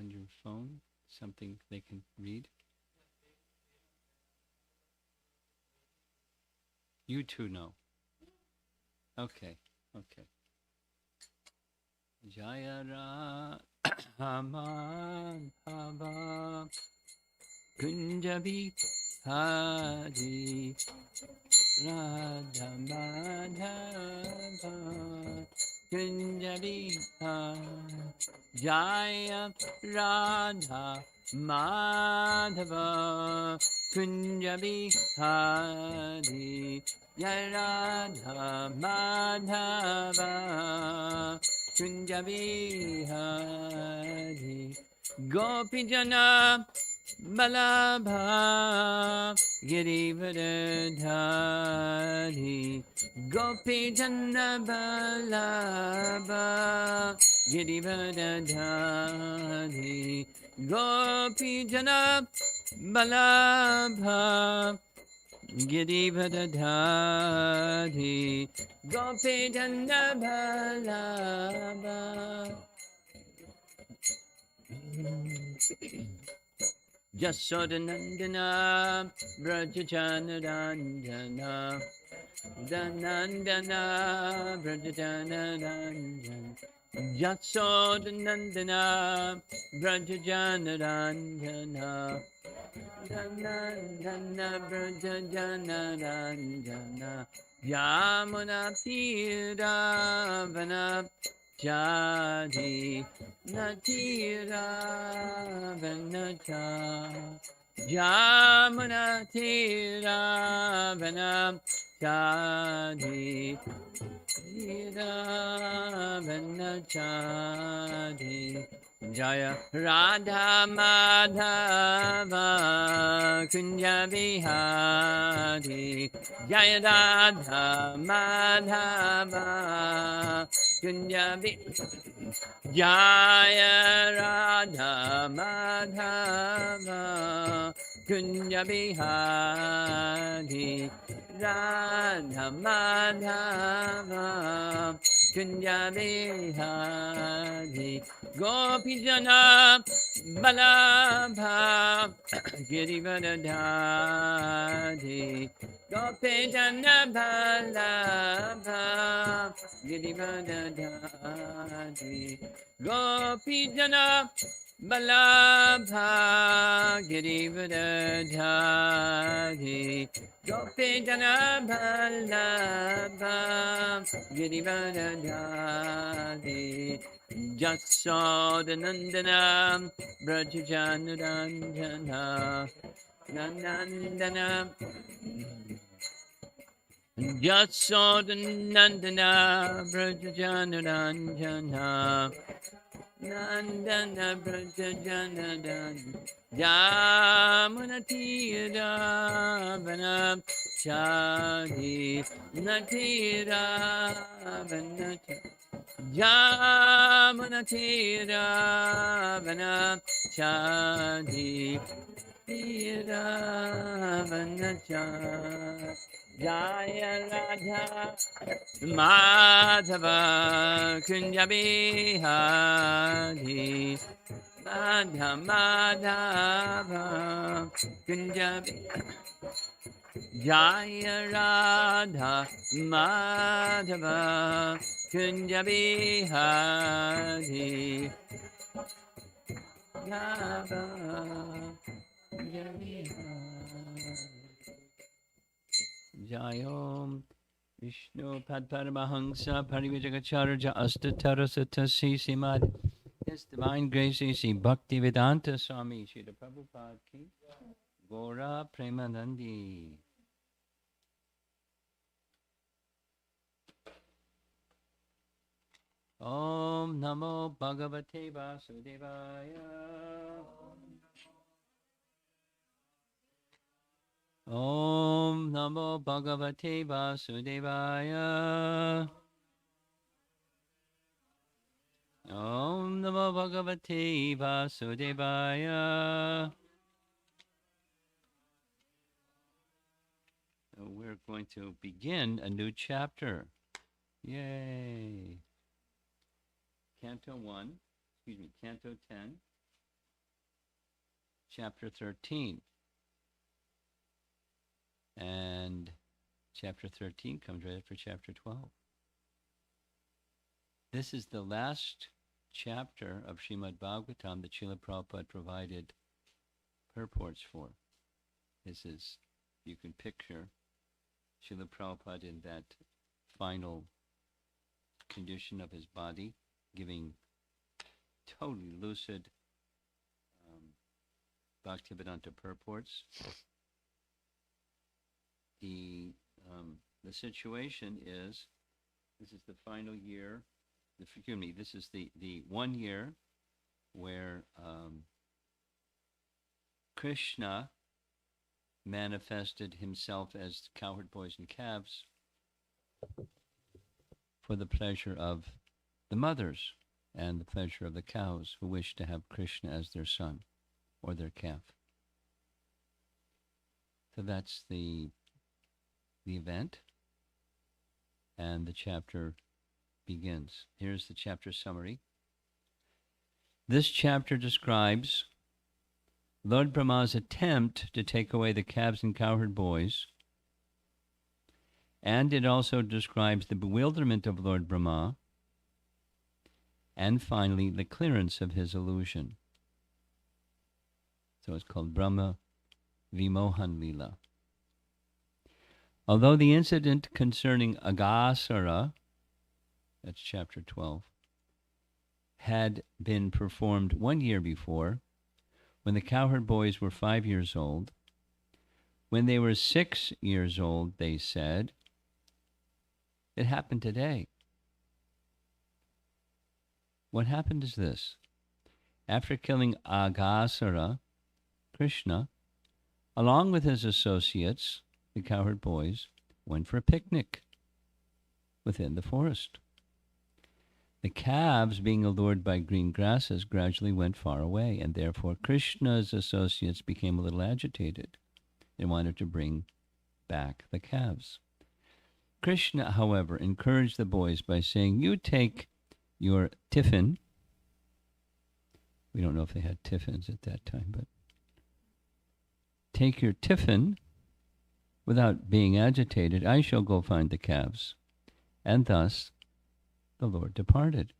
on your phone? Something they can read? You two know. Okay. Okay. Jaya Raman Hava Kunjabi Hari Radha Madhava Kunjabi Jaya Radha Madhava Kunjabi Hari Jaya Radha Madhava Kunjabi Hari Gopi Jana Balabha Girivardhari Gopi Jana Balabha Girivardhari Gopi Jana Balabha Girivardhari Gopi Jana Balabha Jasodanandana Brajajanarandana Danandana Brajajanarandana Jasodanandana Brajajanarandana Danandana Brajajanarandana Yamuna Tiravana Jadi Natira Vanata Jamana Tira Vanam Jadi Tira Vanachadi Jaya Radha Madhava Kunja Vihari Jaya Radha Madhava Kunja Jaya Radha Madhava Kunja Vihari Radha Madhava Kunja Vihari Gopi Jana Balabha Girivardhari Gopi Jana Balabha Girivardhari Gopi Jana Balabha Girivardhari Gopi Jana Balabha Girivardhari Jasodanandana Brajajanarandana Nanandana Jasodanandana Brajajanarandana Nandana Brajajanarandana Jamunatira Vana Chadi Natira Vana Jamunatira Vana Chadi Tira Vana Chadi Jaya Radha Madhava Kunja Vihari Radha Madhava Kunja Jaya Radha Madhava Kunja Vihari Radha Kunja Vihari Jayom Vishnu Padparamahansa Parivajagacharya Astatara Satasi Simad His Divine Grace Sri Bhakti Vedanta Swami Srila Prabhupada Ki Gora Premanandi. Om Namo Bhagavate Vasudevaya. Om Namo Bhagavate Vasudevaya. Om Namo Bhagavate Vasudevaya. We're going to begin a new chapter. Yay! Canto 10, chapter 13. And chapter 13 comes right after chapter 12. This is the last chapter of Srimad Bhagavatam that Srila Prabhupada provided purports for. This is, you can picture Srila Prabhupada in that final condition of his body, giving totally lucid Bhaktivedanta purports. The situation is, this is the final year, forgive me, this is the 1 year where Krishna manifested himself as cowherd boys and calves for the pleasure of the mothers and the pleasure of the cows who wished to have Krishna as their son or their calf. So that's the event, and the chapter begins. Here's the chapter summary. This chapter describes Lord Brahma's attempt to take away the calves and cowherd boys, and it also describes the bewilderment of Lord Brahma, and finally the clearance of his illusion. So it's called Brahma Vimohan Lila. Although the incident concerning Agasara, that's chapter 12, had been performed 1 year before, when the cowherd boys were 5 years old, when they were 6 years old, they said, it happened today. What happened is this. After killing Agasara, Krishna, along with his associates, the cowherd boys, went for a picnic within the forest. The calves, being allured by green grasses, gradually went far away, and therefore Krishna's associates became a little agitated and wanted to bring back the calves. Krishna, however, encouraged the boys by saying, you take your tiffin. We don't know if they had tiffins at that time, but take your tiffin without being agitated. I shall go find the calves. And thus the Lord departed.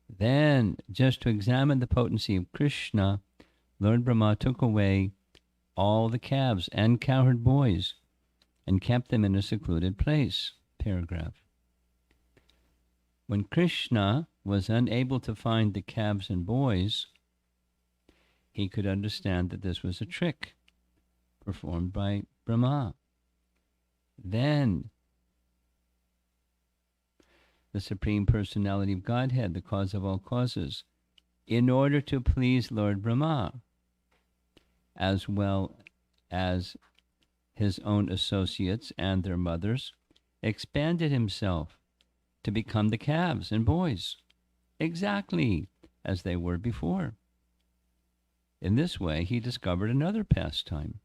Then, just to examine the potency of Krishna, Lord Brahma took away all the calves and cowherd boys and kept them in a secluded place. Paragraph. When Krishna was unable to find the calves and boys, he could understand that this was a trick performed by Brahma. Then the Supreme Personality of Godhead, the cause of all causes, in order to please Lord Brahma, as well as his own associates and their mothers, expanded himself to become the calves and boys, exactly as they were before. In this way, he discovered another pastime.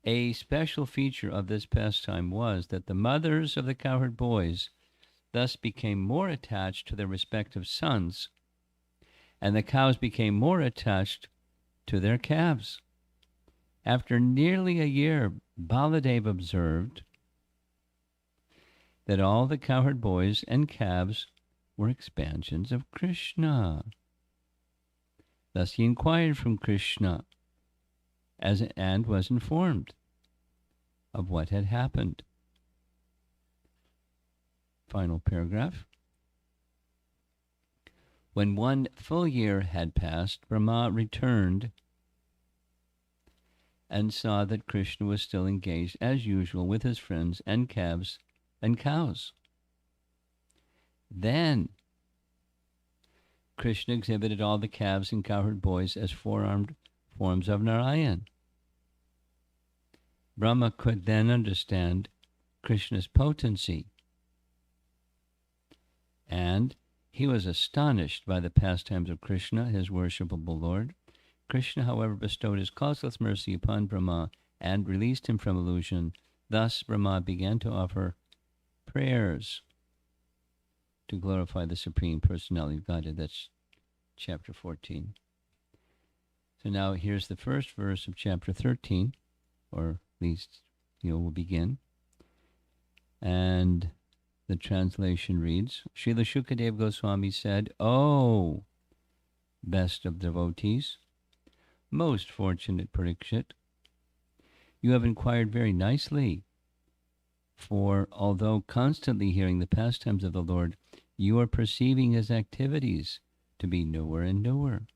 A special feature of this pastime was that the mothers of the cowherd boys thus became more attached to their respective sons, and the cows became more attached to their calves. After nearly a year, Baladev observed that all the cowherd boys and calves were expansions of Krishna. Thus he inquired from Krishna and was informed of what had happened. Final paragraph. When 1 full year had passed, Brahma returned and saw that Krishna was still engaged as usual with his friends and calves and cows. Then Krishna exhibited all the calves and cowherd boys as four-armed forms of Narayan. Brahma could then understand Krishna's potency, and he was astonished by the pastimes of Krishna, his worshipable Lord. Krishna, however, bestowed his causeless mercy upon Brahma and released him from illusion. Thus Brahma began to offer prayers to glorify the Supreme Personality of Godhead. That's chapter 14. So now here's the first verse of chapter 13, or at least, we'll begin. And the translation reads, Srila Shukadeva Goswami said, "O best of devotees, most fortunate Parikshit, you have inquired very nicely, for although constantly hearing the pastimes of the Lord, you are perceiving his activities to be newer and newer."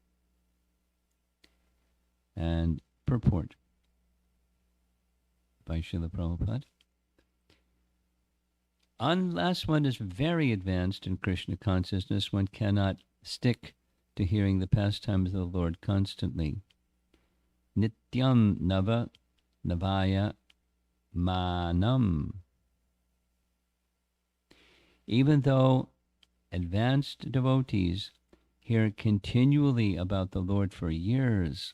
And purport by Srila Prabhupada. Unless one is very advanced in Krishna consciousness, one cannot stick to hearing the pastimes of the Lord constantly. Nityam nava navaya manam. Even though advanced devotees hear continually about the Lord for years,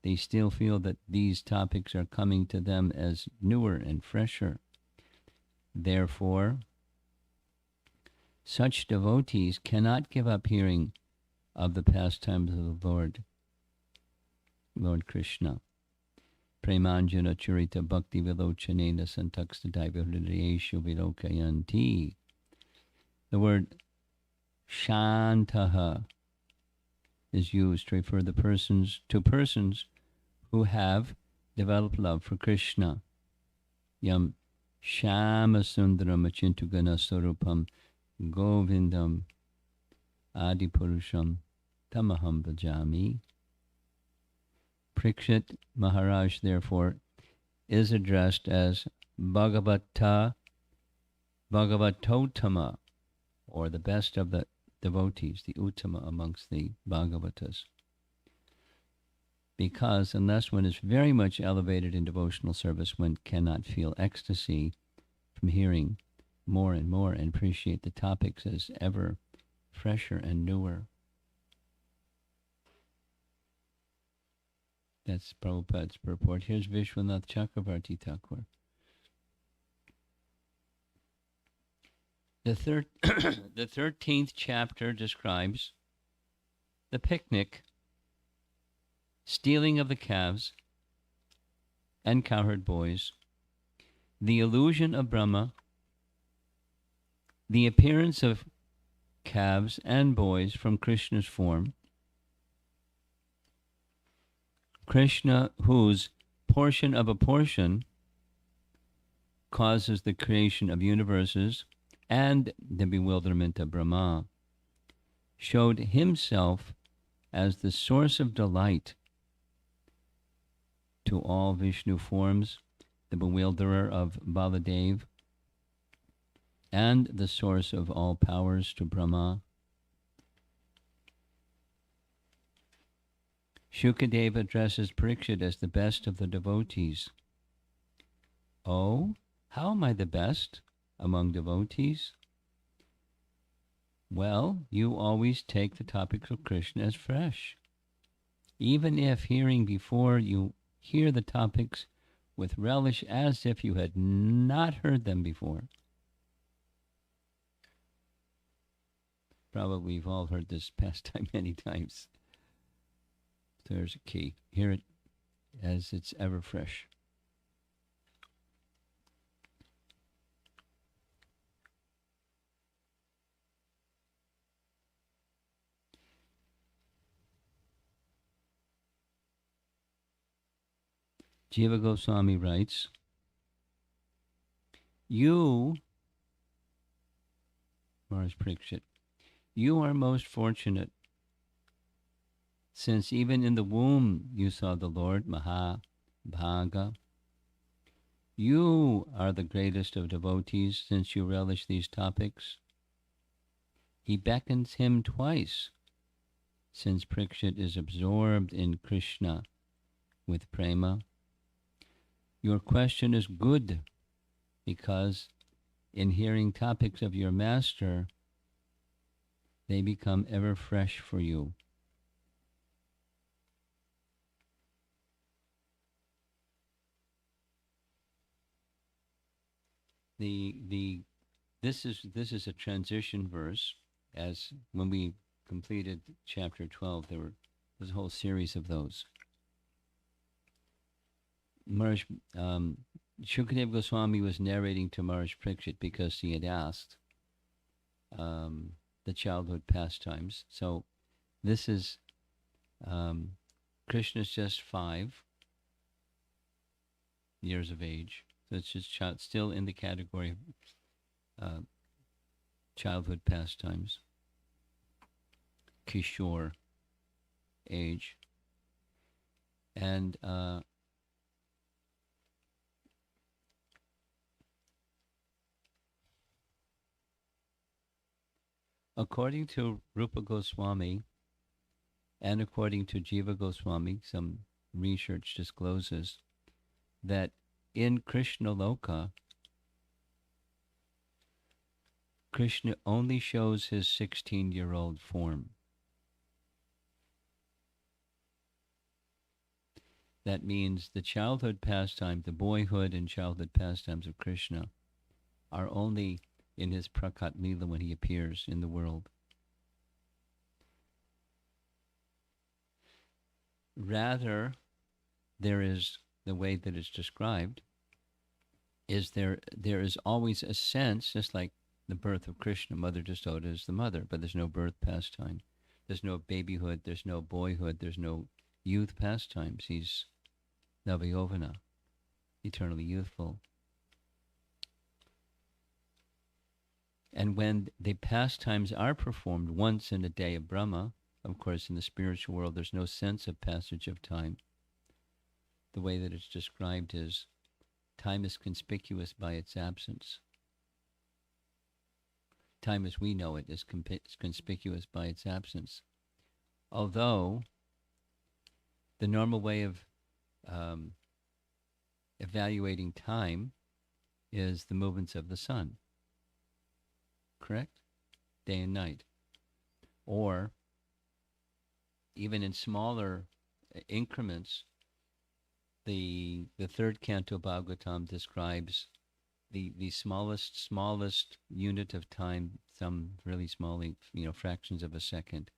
they still feel that these topics are coming to them as newer and fresher. Therefore, such devotees cannot give up hearing of the pastimes of the Lord Krishna. Premanjana Charita Bhakti Vilochanena Santakstadaiva Hridayeshu Vilokayanti. The word Shantaha is used to refer to persons who have developed love for Krishna. Yam Shama Sundaram Achintugana Sarupam Govindam Adipurusham Tamaham Bhajami. Parikshit Maharaj, therefore, is addressed as Bhagavatottama, or the best of the devotees, the Uttama amongst the Bhagavatas. Because unless one is very much elevated in devotional service, one cannot feel ecstasy from hearing more and more and appreciate the topics as ever fresher and newer. That's Prabhupada's purport. Here's Vishwanath Chakravarti Thakur. The 13th chapter describes the picnic, stealing of the calves and cowherd boys, the illusion of Brahma, the appearance of calves and boys from Krishna's form, Krishna, whose portion of a portion causes the creation of universes and the bewilderment of Brahma, showed himself as the source of delight to all Vishnu forms, the bewilderer of Baladev, and the source of all powers to Brahma. Shukadeva addresses Parikshit as the best of the devotees. Oh, how am I the best among devotees? Well, you always take the topics of Krishna as fresh. Even if hearing before, you hear the topics with relish as if you had not heard them before. Probably we've all heard this pastime many times. There's a key. Hear it as it's ever fresh. Jiva Goswami writes, You, Maharaj Parikshit, you are most fortunate, since even in the womb you saw the Lord, Mahabhaga. You are the greatest of devotees, since you relish these topics. He beckons him twice, since Parikshit is absorbed in Krishna with prema. Your question is good, because in hearing topics of your master, they become ever fresh for you. This is a transition verse, as when we completed chapter 12, there were There's a whole series of those. Maharaj, Shukadeva Goswami was narrating to Maharaj Parikshit because he had asked the childhood pastimes. So this is Krishna's just 5 years of age. So it's just still in the category of childhood pastimes, Kishore age. And according to Rupa Goswami and according to Jiva Goswami, some research discloses that in Krishna Loka, Krishna only shows his 16-year-old form. That means the childhood pastime, the boyhood and childhood pastimes of Krishna are only in his Prakat Lila when he appears in the world. Rather, there is, the way that it's described, is there is always a sense, just like the birth of Krishna, Mother Jasoda is the mother, but there's no birth pastime. There's no babyhood, there's no boyhood, there's no youth pastimes. He's Navayovana, eternally youthful. And when the pastimes are performed once in a day of Brahma, of course in the spiritual world there's no sense of passage of time. The way that it's described is time is conspicuous by its absence. Time as we know it is conspicuous by its absence. Although the normal way of evaluating time is the movements of the sun. Correct? Day and night. Or even in smaller increments, the third canto Bhagavatam describes the smallest unit of time, some really small, fractions of a second,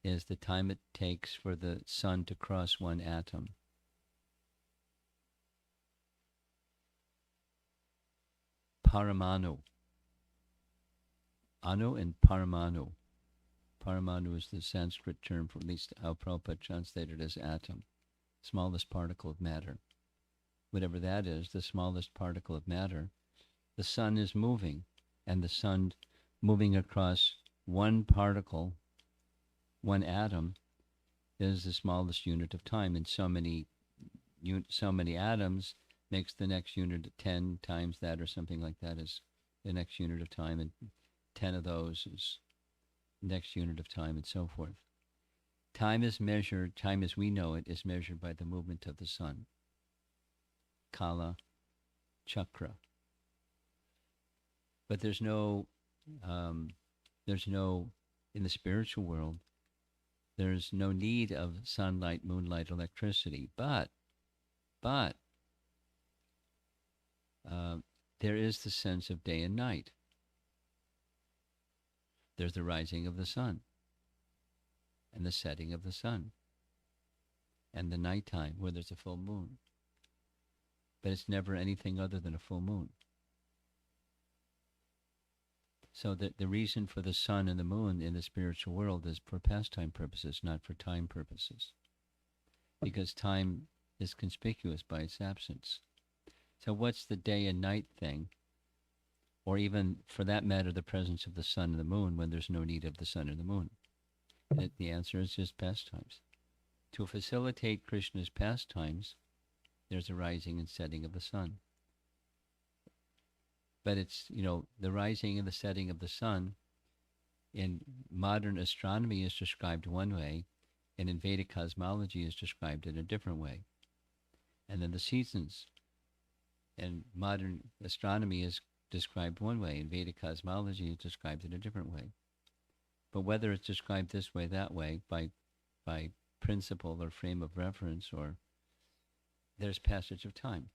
is the time it takes for the sun to cross one atom. Paramanu. Anu and Paramanu. Paramanu is the Sanskrit term for, at least how Prabhupada translated as atom, smallest particle of matter. Whatever that is, the smallest particle of matter, the sun is moving, and the sun moving across one particle, one atom, is the smallest unit of time, and so many atoms makes the next unit 10 times that, or something like that, is the next unit of time, and 10 of those is next unit of time, and so forth. Time is measured, time as we know it, is measured by the movement of the sun. Kala, chakra. But there's no, in the spiritual world, there's no need of sunlight, moonlight, electricity. But there is the sense of day and night. There's the rising of the sun and the setting of the sun and the nighttime where there's a full moon. But it's never anything other than a full moon. So that the reason for the sun and the moon in the spiritual world is for pastime purposes, not for time purposes. Because time is conspicuous by its absence. So what's the day and night thing? Or even, for that matter, the presence of the sun and the moon when there's no need of the sun or the moon? The answer is just pastimes. To facilitate Krishna's pastimes, there's a rising and setting of the sun. But it's, the rising and the setting of the sun in modern astronomy is described one way, and in Vedic cosmology is described in a different way. And then the seasons in modern astronomy is described one way, in Vedic cosmology is described in a different way. But whether it's described this way, that way, by principle or frame of reference, or there's passage of time.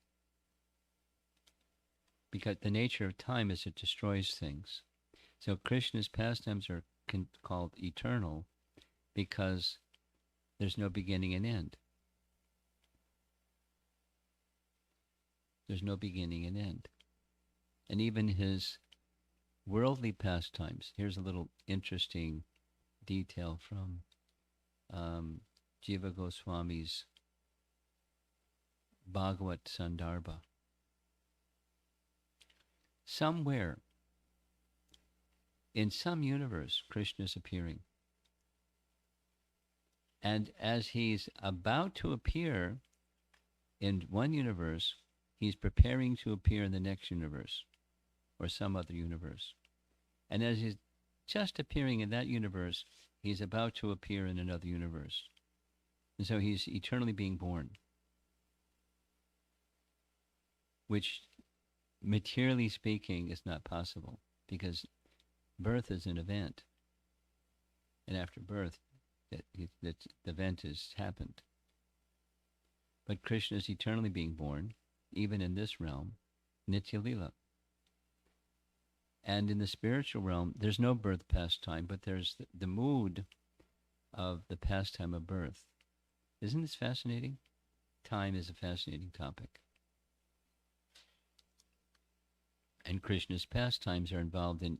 Because the nature of time is it destroys things. So Krishna's pastimes are called eternal because There's no beginning and end. There's no beginning and end. And even his worldly pastimes. Here's a little interesting detail from Jiva Goswami's Bhagavat Sandarbha. Somewhere in some universe, Krishna is appearing. And as he's about to appear in one universe, he's preparing to appear in the next universe or some other universe. And as he's just appearing in that universe, he's about to appear in another universe. And so he's eternally being born, which materially speaking is not possible because birth is an event. And after birth, the event has happened. But Krishna is eternally being born, even in this realm, Nitya Lila. And in the spiritual realm, there's no birth pastime, but there's the mood of the pastime of birth. Isn't this fascinating? Time is a fascinating topic. And Krishna's pastimes are involved in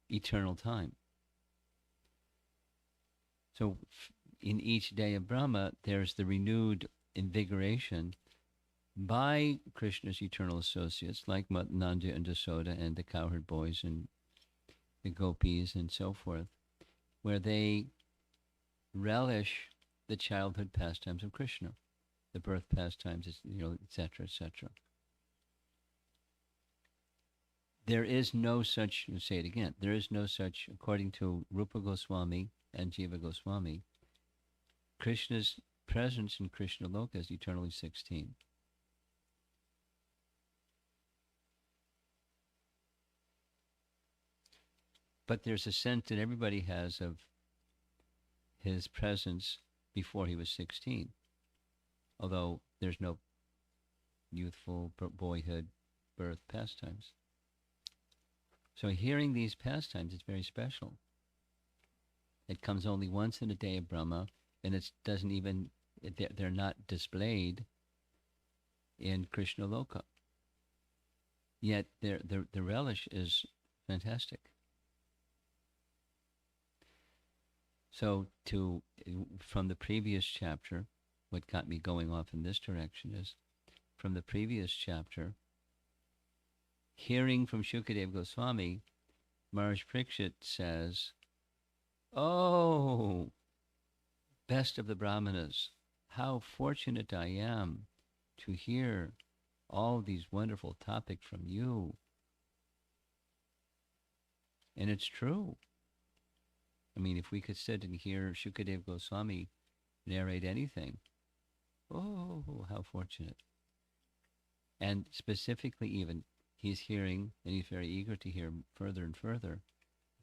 eternal time. So in each day of Brahma, there's the renewed invigoration by Krishna's eternal associates like Nanda and Dasoda and the cowherd boys and the gopis and so forth, where they relish the childhood pastimes of Krishna, the birth pastimes, etc., etc. There is no such, I'll say it again, there is no such, according to Rupa Goswami and Jiva Goswami, Krishna's presence in Krishna Loka is eternally 16. But there's a sense that everybody has of his presence before he was 16, although there's no youthful boyhood birth pastimes. So hearing these pastimes is very special. It comes only once in a day of Brahma, and it doesn't even, they're not displayed in Krishna Loka. Yet the relish is fantastic. So from the previous chapter, what got me going off in this direction is, from the previous chapter, hearing from Shukadeva Goswami, Maharaj Parikshit says, "Oh, best of the Brahmanas, how fortunate I am to hear all these wonderful topics from you." And it's true. I mean, if we could sit and hear Shukadeva Goswami narrate anything, oh, how fortunate. And specifically even, he's hearing, and he's very eager to hear further and further,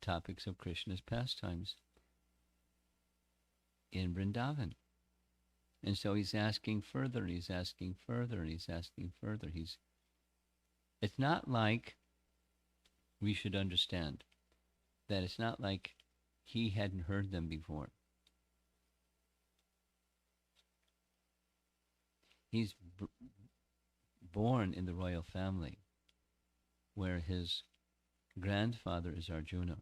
topics of Krishna's pastimes in Vrindavan. And so he's asking further, and he's asking further, and he's asking further. It's not like, we should understand, that it's not like he hadn't heard them before. He's born in the royal family, where his grandfather is Arjuna,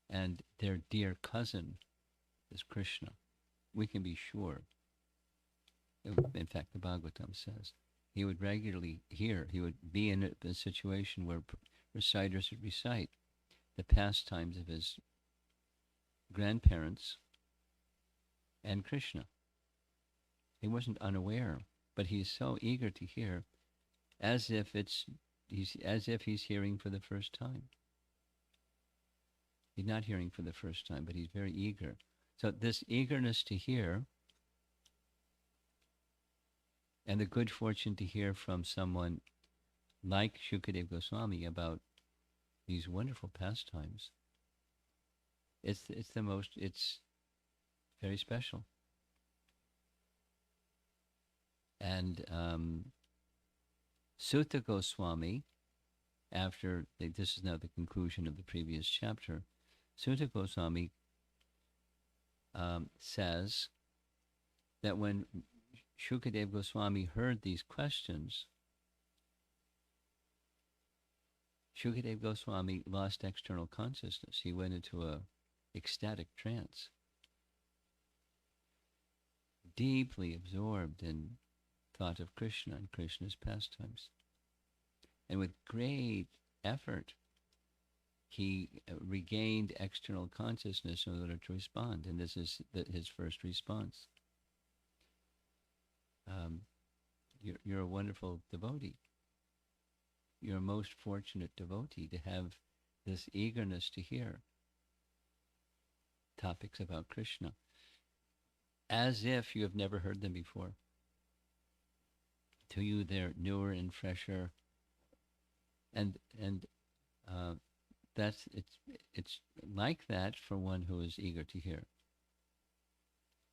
and their dear cousin is Krishna. We can be sure. In fact, the Bhagavatam says he would regularly hear, he would be in a situation where reciters would recite the pastimes of his grandparents and Krishna. He wasn't unaware, but he's so eager to hear, as if he's hearing for the first time. He's not hearing for the first time, but he's very eager. So this eagerness to hear, and the good fortune to hear from someone like Shukadeva Goswami about these wonderful pastimes, it's very special. And Sutta Goswami, after, this is now the conclusion of the previous chapter, Sutta Goswami says that when Shukadev Goswami heard these questions, Shukadev Goswami lost external consciousness. He went into a ecstatic trance, deeply absorbed in thought of Krishna and Krishna's pastimes. And with great effort, he regained external consciousness in order to respond. And this is his first response. You're a wonderful devotee. You're a most fortunate devotee to have this eagerness to hear topics about Krishna, as if you have never heard them before. To you, they're newer and fresher, and it's like that for one who is eager to hear.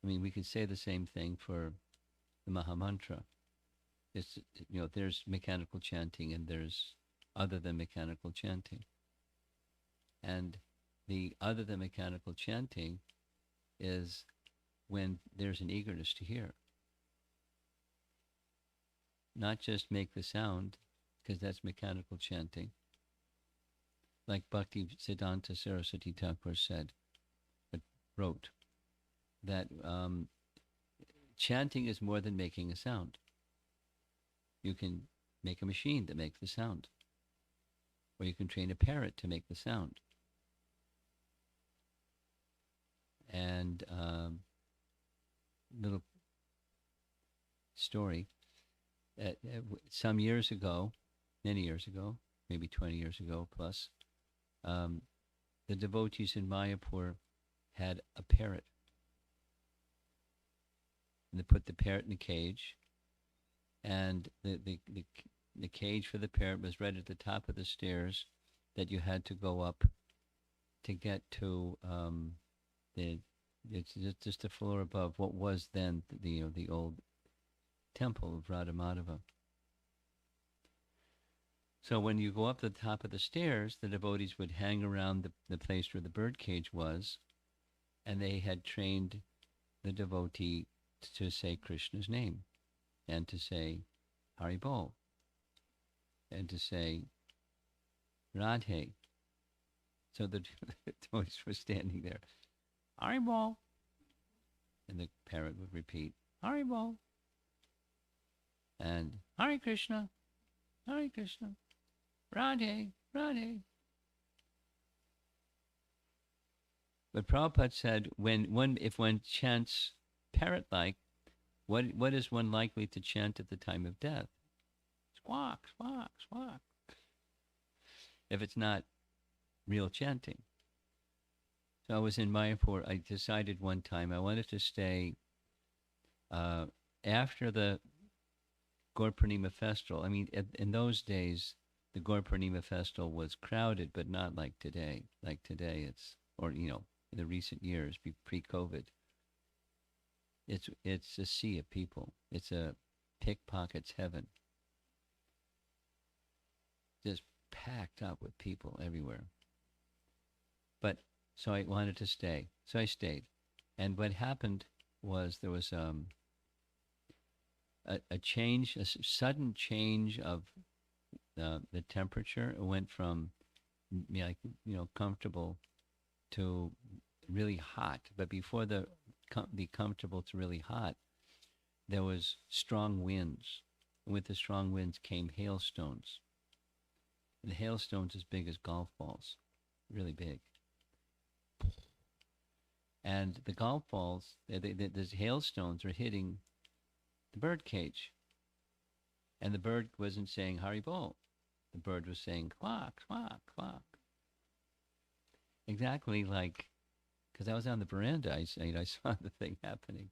I mean, we could say the same thing for the Mahamantra. It's, there's mechanical chanting and there's other than mechanical chanting. And the other than mechanical chanting is when there's an eagerness to hear. Not just make the sound, because that's mechanical chanting. Like Bhakti Siddhanta Saraswati Thakur wrote, that chanting is more than making a sound. You can make a machine that makes the sound. Or you can train a parrot to make the sound. And little story. Some years ago, many years ago, maybe 20 years ago plus, the devotees in Mayapur had a parrot. And they put the parrot in a cage, and the cage for the parrot was right at the top of the stairs that you had to go up to get to it's just a floor above what was then the old temple of Radha Madhava. So when you go up to the top of the stairs, the devotees would hang around the place where the bird cage was, and they had trained the devotee to say Krishna's name, and to say Hari Bol, and to say Radhe. So the devotees were standing there, Hari Bol, and the parrot would repeat, Hari Bol, and Hare Krishna, Radhe, Radhe. But Prabhupada said, if one chants parrot-like, what is one likely to chant at the time of death? Squawk, squawk, squawk. If it's not real chanting. So I was in Mayapur. I decided one time I wanted to stay after the Gaur Purnima festival. I mean, in those days, the Gaur Purnima festival was crowded, but not like today. Like today, in the recent years, pre-COVID, it's a sea of people. It's a pickpocket's heaven. Just packed up with people everywhere. But so I wanted to stay. So I stayed. And what happened was there was a sudden change of the temperature. It went from comfortable to really hot. But before the comfortable to really hot, there was strong winds. And with the strong winds came hailstones. And the hailstones as big as golf balls, really big. And the golf balls, the hailstones are hitting the bird cage. And the bird wasn't saying Hari Bol. The bird was saying quack, quack, quack. Exactly like, because I was on the veranda, I saw the thing happening.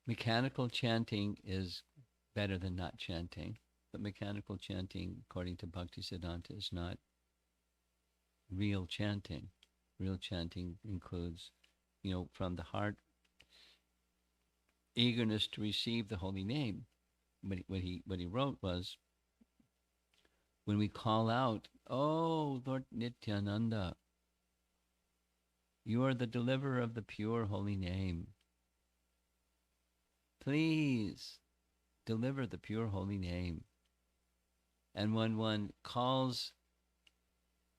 Mechanical chanting is better than not chanting, but mechanical chanting, according to Bhakti Siddhanta, is not real chanting. Real chanting includes, from the heart, eagerness to receive the holy name. But what he wrote was, when we call out, "Oh, Lord Nityananda," You are the deliverer of the pure holy name. Please deliver the pure holy name. And when one calls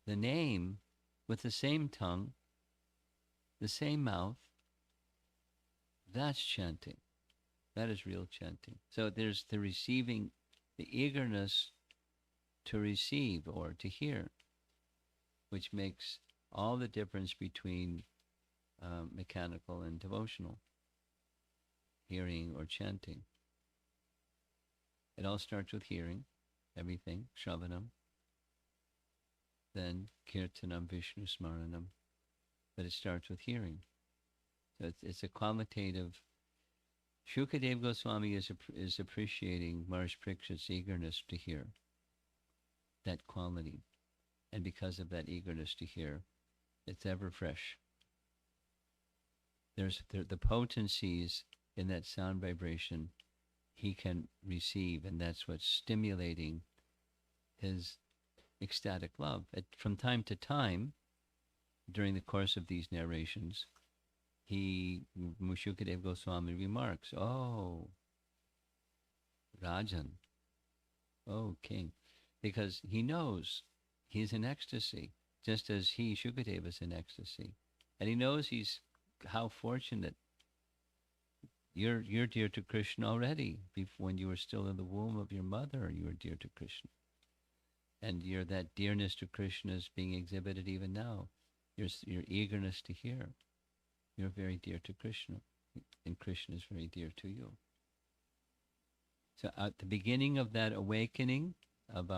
the name with the same tongue, the same mouth, that's chanting. That is real chanting. So there's the receiving, the eagerness to receive or to hear, which makes all the difference between mechanical and devotional, hearing or chanting. It all starts with hearing, everything, Shravanam, then Kirtanam, Vishnu Smaranam, but it starts with hearing. So it's a qualitative. Shukadev Goswami is appreciating Maharaj Parikshit's eagerness to hear, that quality. And because of that eagerness to hear, it's ever fresh. There's the potencies in that sound vibration he can receive, and that's what's stimulating his ecstatic love. From time to time, during the course of these narrations, Shukadev Goswami remarks, "Oh, Rajan, oh King," because he knows he's in ecstasy, just as Shukadev, is in ecstasy, and he knows how fortunate. You're dear to Krishna already. When you were still in the womb of your mother, you were dear to Krishna. And that dearness to Krishna is being exhibited even now. Your eagerness to hear. You're very dear to Krishna, and Krishna is very dear to you. So at the beginning of that awakening of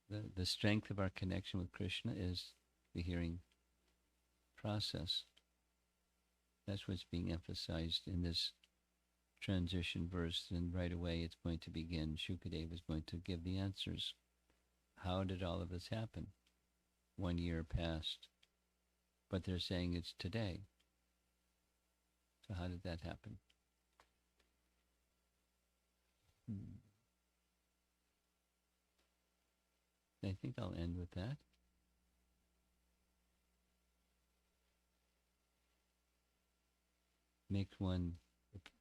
the strength of our connection with Krishna is the hearing process. That's what's being emphasized in this transition verse, and right away it's going to begin. Shukadev is going to give the answers. How did all of this happen? 1 year passed, but they're saying it's today. So how did that happen? I think I'll end with that. Makes one,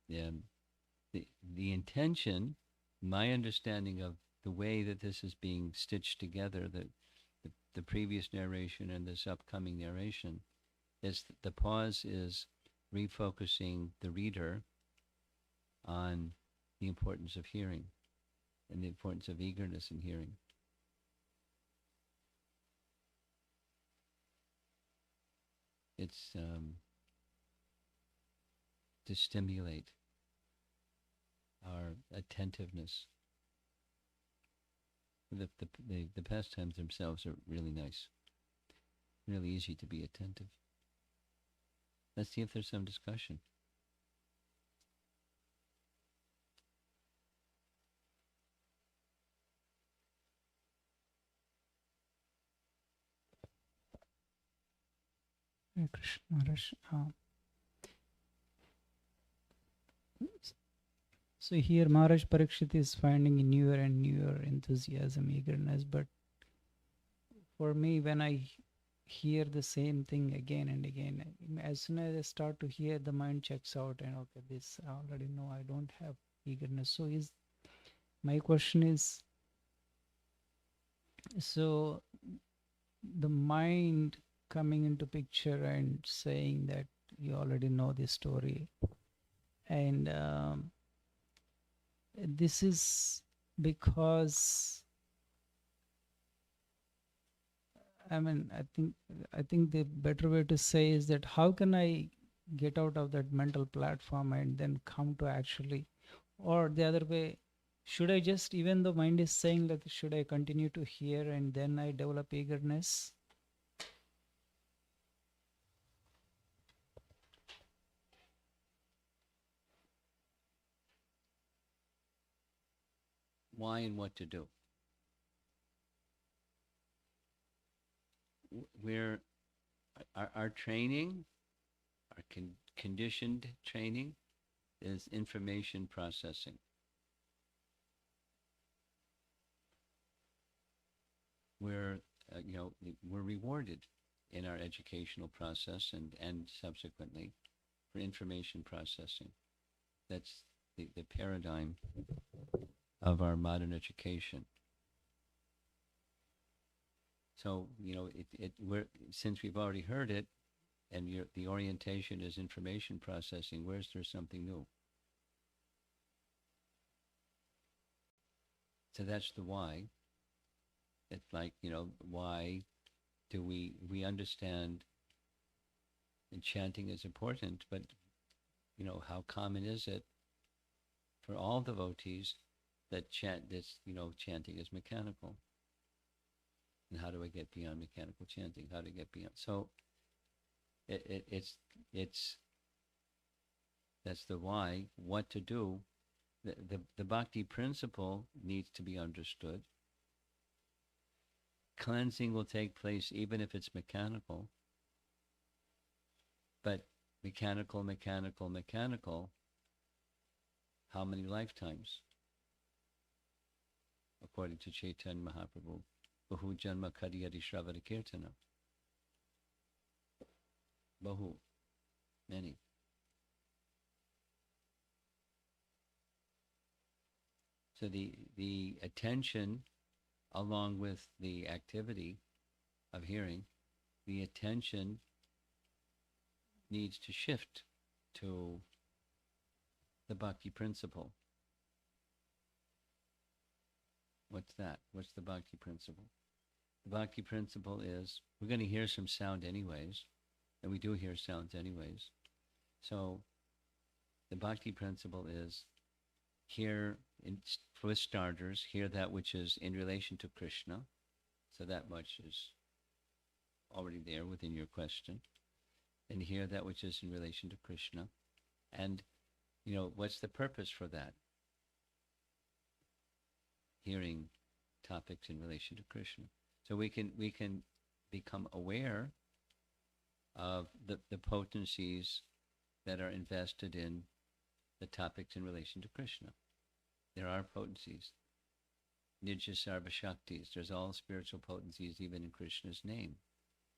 the intention, my understanding of the way that this is being stitched together, the previous narration and this upcoming narration, is the pause is refocusing the reader on the importance of hearing and the importance of eagerness in hearing. It's to stimulate our attentiveness. The pastimes themselves are really nice, really easy to be attentive. Let's see if there's some discussion. Hare Krishna Maharaj. So here Maharaj Parikshit is finding newer and newer enthusiasm, eagerness, but for me, when I hear the same thing again and again, as soon as I start to hear, the mind checks out and okay, this I already know, I don't have eagerness. So my question is, so the mind coming into picture and saying that you already know this story, and this is because I mean I think the better way to say is that how can I get out of that mental platform and then come to actually, or the other way, should I just, even though mind is saying that should I continue to hear and then I develop eagerness? Why and what to do. We're our training, our conditioned training, is information processing. We're we're rewarded in our educational process and subsequently for information processing. That's the paradigm of our modern education. So, since we've already heard it, and the orientation is information processing, where's there something new? So that's the why. It's like, why do we understand and chanting is important, but, how common is it for all devotees that chanting is mechanical? And how do I get beyond mechanical chanting? How to get beyond? So it's that's the why. What to do? The bhakti principle needs to be understood. Cleansing will take place even if it's mechanical. But mechanical, how many lifetimes? According to Chaitanya Mahaprabhu, Bahu Janma Kadiyati Shravana Kirtana. Bahu, many. So the attention, along with the activity of hearing, the attention needs to shift to the bhakti principle. What's that? What's the bhakti principle? The bhakti principle is we're going to hear some sound anyways, and we do hear sounds anyways. So the bhakti principle is hear, for starters, hear that which is in relation to Krishna. So that much is already there within your question. And hear that which is in relation to Krishna. And, what's the purpose for that? Hearing topics in relation to Krishna. So we can become aware of the potencies that are invested in the topics in relation to Krishna. There are potencies. Nijya Sarva Shaktis. There's all spiritual potencies even in Krishna's name.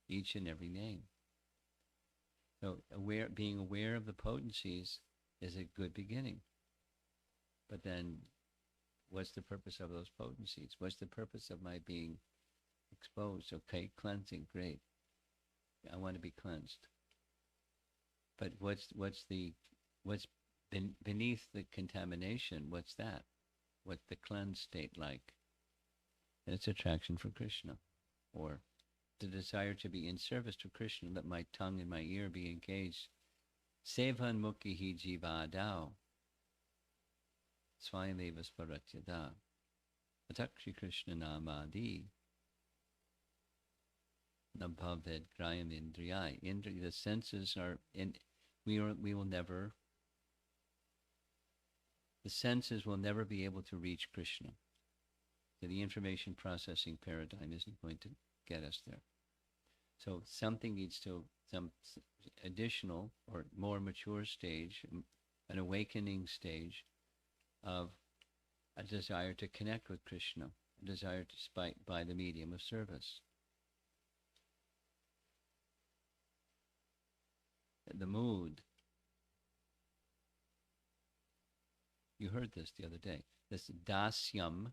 Each and every name. So being aware of the potencies is a good beginning. But then what's the purpose of those potencies? What's the purpose of my being exposed? Okay, cleansing, great. I want to be cleansed. But what's beneath the contamination? What's that? What's the cleansed state like? And it's attraction for Krishna, or the desire to be in service to Krishna. Let my tongue and my ear be engaged. Sevan mukhi jiva dao. Swami Sparatyada. Atakshi Krishna namadi. Nabhaved grayam indriyai. The senses are in. We will never. The senses will never be able to reach Krishna. So the information processing paradigm isn't going to get us there. So something needs to, some additional or more mature stage, an awakening stage of a desire to connect with Krishna, a desire to by the medium of service. The mood. You heard this the other day. This dasyam,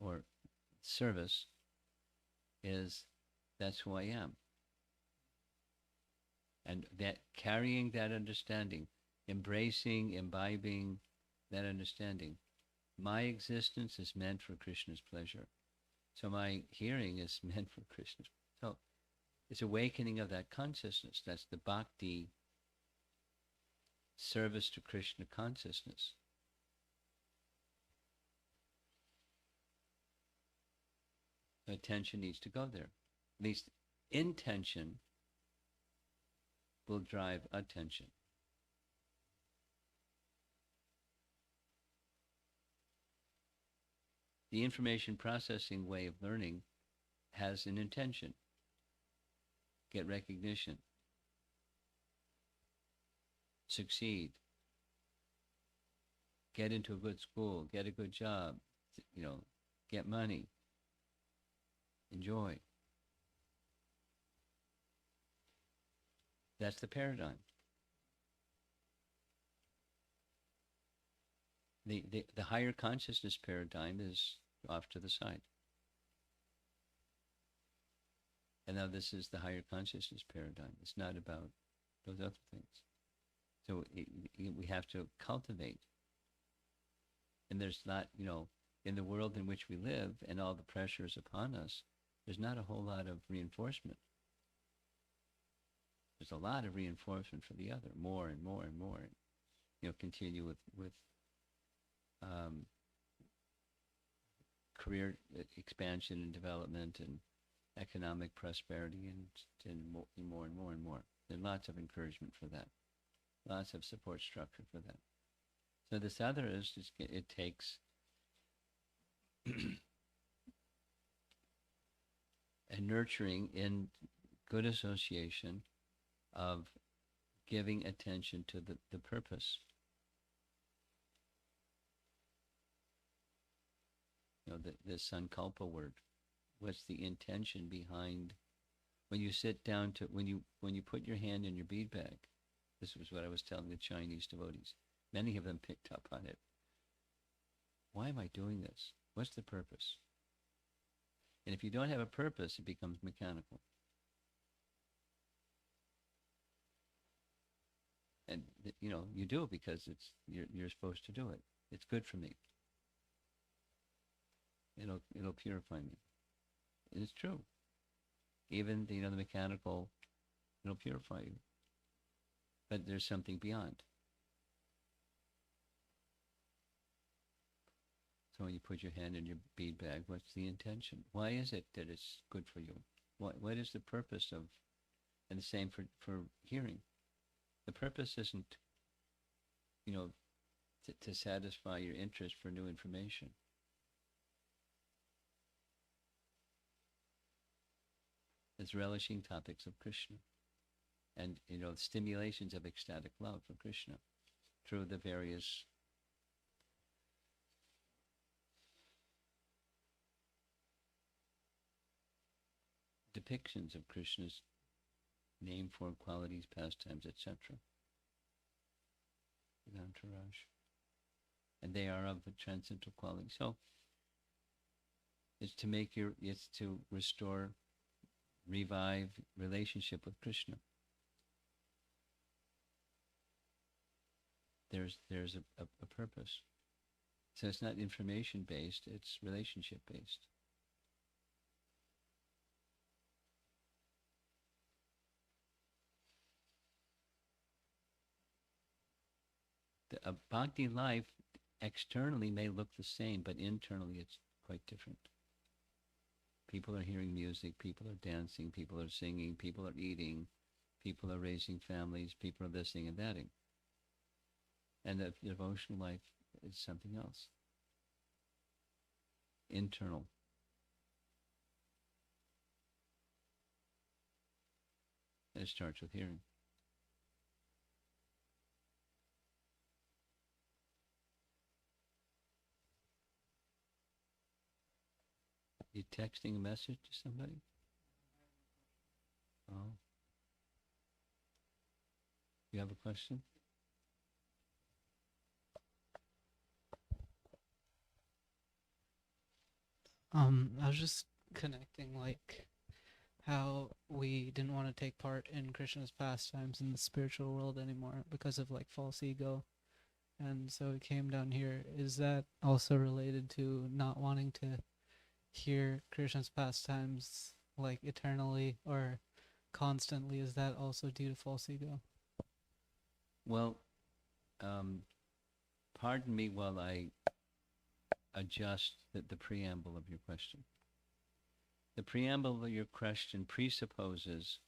or service, that's who I am. And that carrying that understanding, embracing, imbibing that understanding, my existence is meant for Krishna's pleasure. So my hearing is meant for Krishna's. So it's awakening of that consciousness. That's the bhakti, service to Krishna consciousness. Attention needs to go there. At least intention will drive attention. The information processing way of learning has an intention. Get recognition. Succeed. Get into a good school. Get a good job. Get money. Enjoy. That's the paradigm. The higher consciousness paradigm is off to the side. And now this is the higher consciousness paradigm. It's not about those other things. So we have to cultivate. And there's not, in the world in which we live and all the pressures upon us, there's not a whole lot of reinforcement. There's a lot of reinforcement for the other, more and more and more. Continue with career expansion and development and economic prosperity and more and more and more. There's lots of encouragement for that. Lots of support structure for that. So this other is just, it takes a nurturing in good association of giving attention to the purpose. The sankalpa word. What's the intention behind when you sit down to when you put your hand in your bead bag? This was what I was telling the Chinese devotees. Many of them picked up on it. Why am I doing this? What's the purpose? And if you don't have a purpose, it becomes mechanical. And you do it because you're supposed to do it. It's good for me. It'll purify me. And it's true. Even the mechanical, it'll purify you. But there's something beyond. So when you put your hand in your bead bag, what's the intention? Why is it that it's good for you? What is the purpose of? And the same for hearing. The purpose isn't, to satisfy your interest for new information. It's relishing topics of Krishna. And, stimulations of ecstatic love for Krishna through the various depictions of Krishna's name, form, qualities, pastimes, etc. With entourage. And they are of a transcendental quality. So it's to restore, revive relationship with Krishna. There's a purpose. So it's not information based, it's relationship based. A bhakti life externally may look the same, but internally it's quite different. People are hearing music, people are dancing, people are singing, people are eating, people are raising families, people are this and that. And the devotional life is something else. Internal. And it starts with hearing. You texting a message to somebody? Oh. You have a question? I was just connecting how we didn't want to take part in Krishna's pastimes in the spiritual world anymore because of false ego. And so it came down here. Is that also related to not wanting to hear Krishna's pastimes eternally or constantly? Is that also due to false ego? Well, pardon me while I adjust the preamble of your question. The preamble of your question presupposes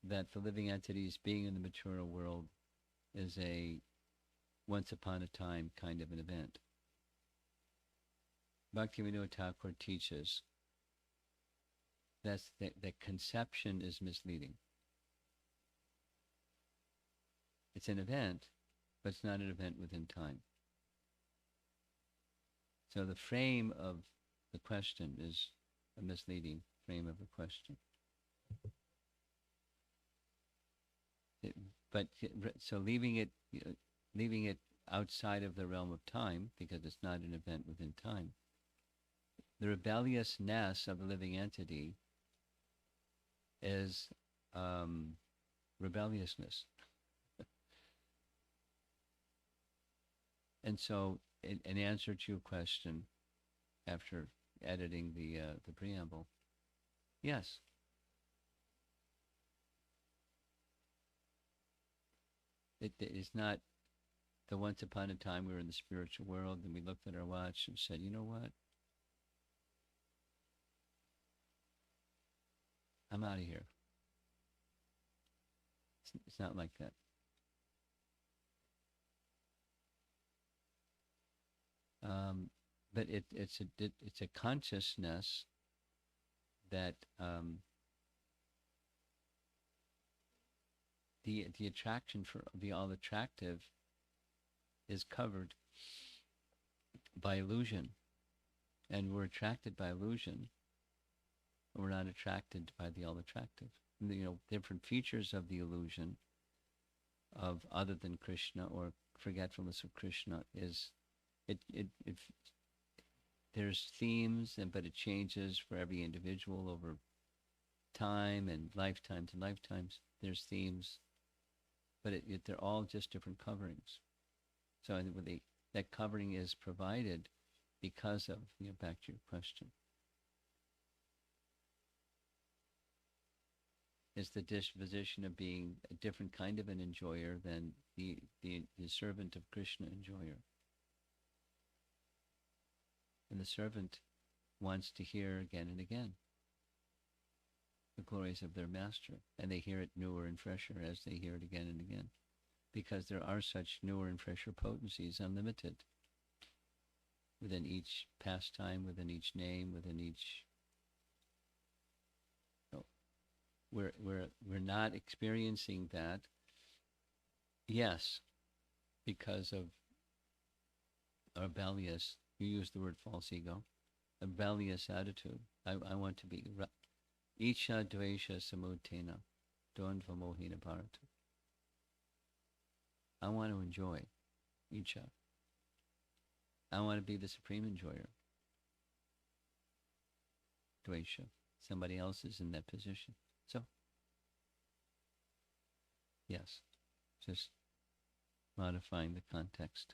that the living entities being in the material world is a once upon a time kind of an event. Bhaktivinoda Thakur teaches that conception is misleading. It's an event, but it's not an event within time. So the frame of the question is a misleading frame of the question. But so leaving it outside of the realm of time, because it's not an event within time, the rebelliousness of the living entity is rebelliousness. And so, in answer to your question, after editing the preamble, yes, it is not the once upon a time we were in the spiritual world and we looked at our watch and said, you know what, I'm out of here. It's not like that. But it's a consciousness that the attraction for the all attractive is covered by illusion, and we're attracted by illusion. We're not attracted by the all attractive. Different features of the illusion of other than Krishna or forgetfulness of Krishna is it there's themes, but it changes for every individual over time and lifetime to lifetimes. There's themes, but they're all just different coverings. So that covering is provided because of, back to your question, is the disposition of being a different kind of an enjoyer than the servant of Krishna enjoyer. And the servant wants to hear again and again the glories of their master, and they hear it newer and fresher as they hear it again and again, because there are such newer and fresher potencies, unlimited, within each pastime, within each name, within each. So we're not experiencing that, yes, because of a rebellious. You use the word false ego, a rebellious attitude. I want to be Icha Dvesha Samutena Dondva Mohina Bharata. I want to enjoy Icha. I want to be the supreme enjoyer. Dvesha. Somebody else is in that position. So, yes, just modifying the context.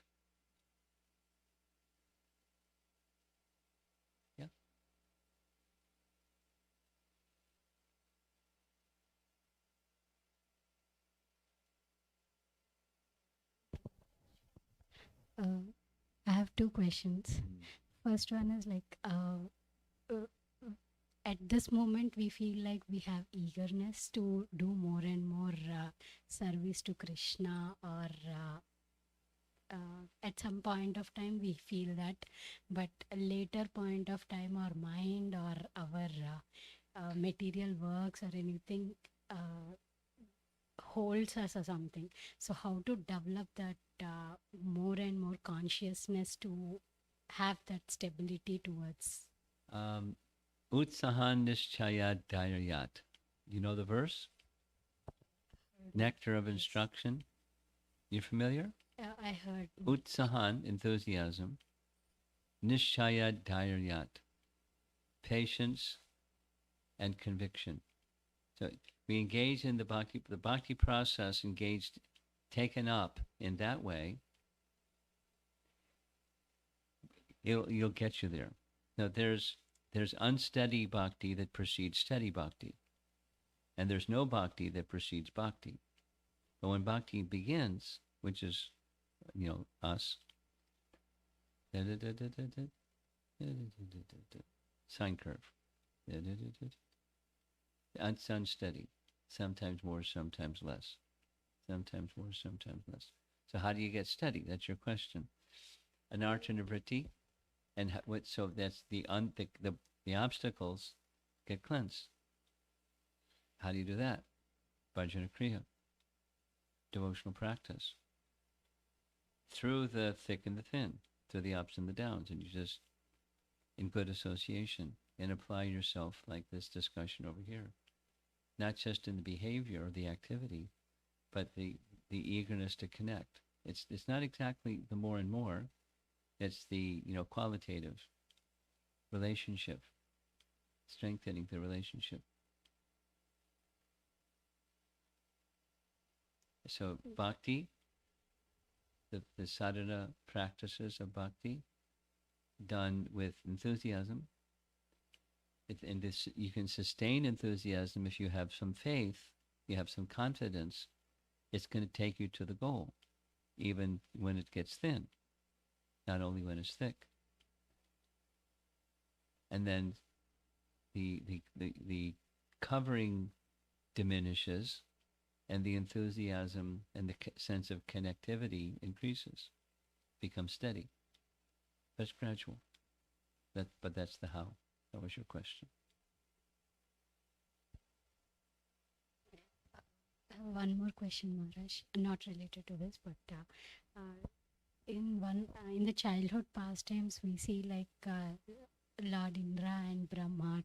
Yeah. I have two questions. First one is uh, at this moment we feel like we have eagerness to do more and more service to Krishna, or at some point of time we feel that, but a later point of time our mind or our material works or anything holds us or something. So how to develop that more and more consciousness to have that stability towards. Utsahan Nishchayat Dhairyat. You know the verse? Nectar of instruction. You familiar? I heard. Utsahan, enthusiasm. Nishchayat Dhairyat. Patience and conviction. So we engage in the bhakti process, taken up in that way, you'll get you there. Now there's unsteady bhakti that precedes steady bhakti, and there's no bhakti that precedes bhakti. But when bhakti begins, which is, us, sine curve, it's unsteady. Sometimes more, sometimes less. Sometimes more, sometimes less. So how do you get steady? That's your question. Anartha vritti, and so that's the obstacles get cleansed. How do you do that? Bhajana kriya, devotional practice, through the thick and the thin, through the ups and the downs, and you just in good association, and apply yourself like this discussion over here. Not just in the behavior or the activity, but the the eagerness to connect. It's not exactly the more and more. It's the qualitative relationship, strengthening the relationship. So bhakti, the sadhana practices of bhakti, done with enthusiasm. And this, you can sustain enthusiasm if you have some faith, you have some confidence. It's going to take you to the goal, even when it gets thin, not only when it's thick. And then the covering diminishes, and the enthusiasm and the sense of connectivity increases, becomes steady. But it's gradual. But that's the how. That was your question. One more question, Maharaj, not related to this, but in the childhood pastimes, we see like Lord Indra and Brahma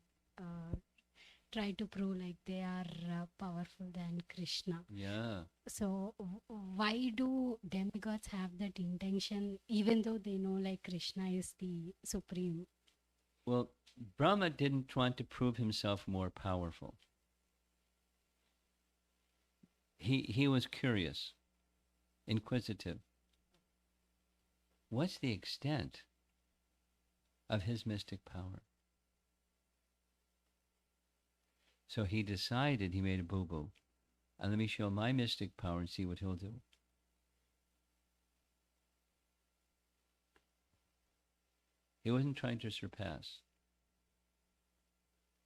try to prove like they are powerful than Krishna. Yeah. So why do demigods have that intention, even though they know like Krishna is the supreme? Well, Brahma didn't want to prove himself more powerful. He was curious, inquisitive. What's the extent of his mystic power? So he decided, he made a boo-boo, and let me show my mystic power and see what he'll do. He wasn't trying to surpass.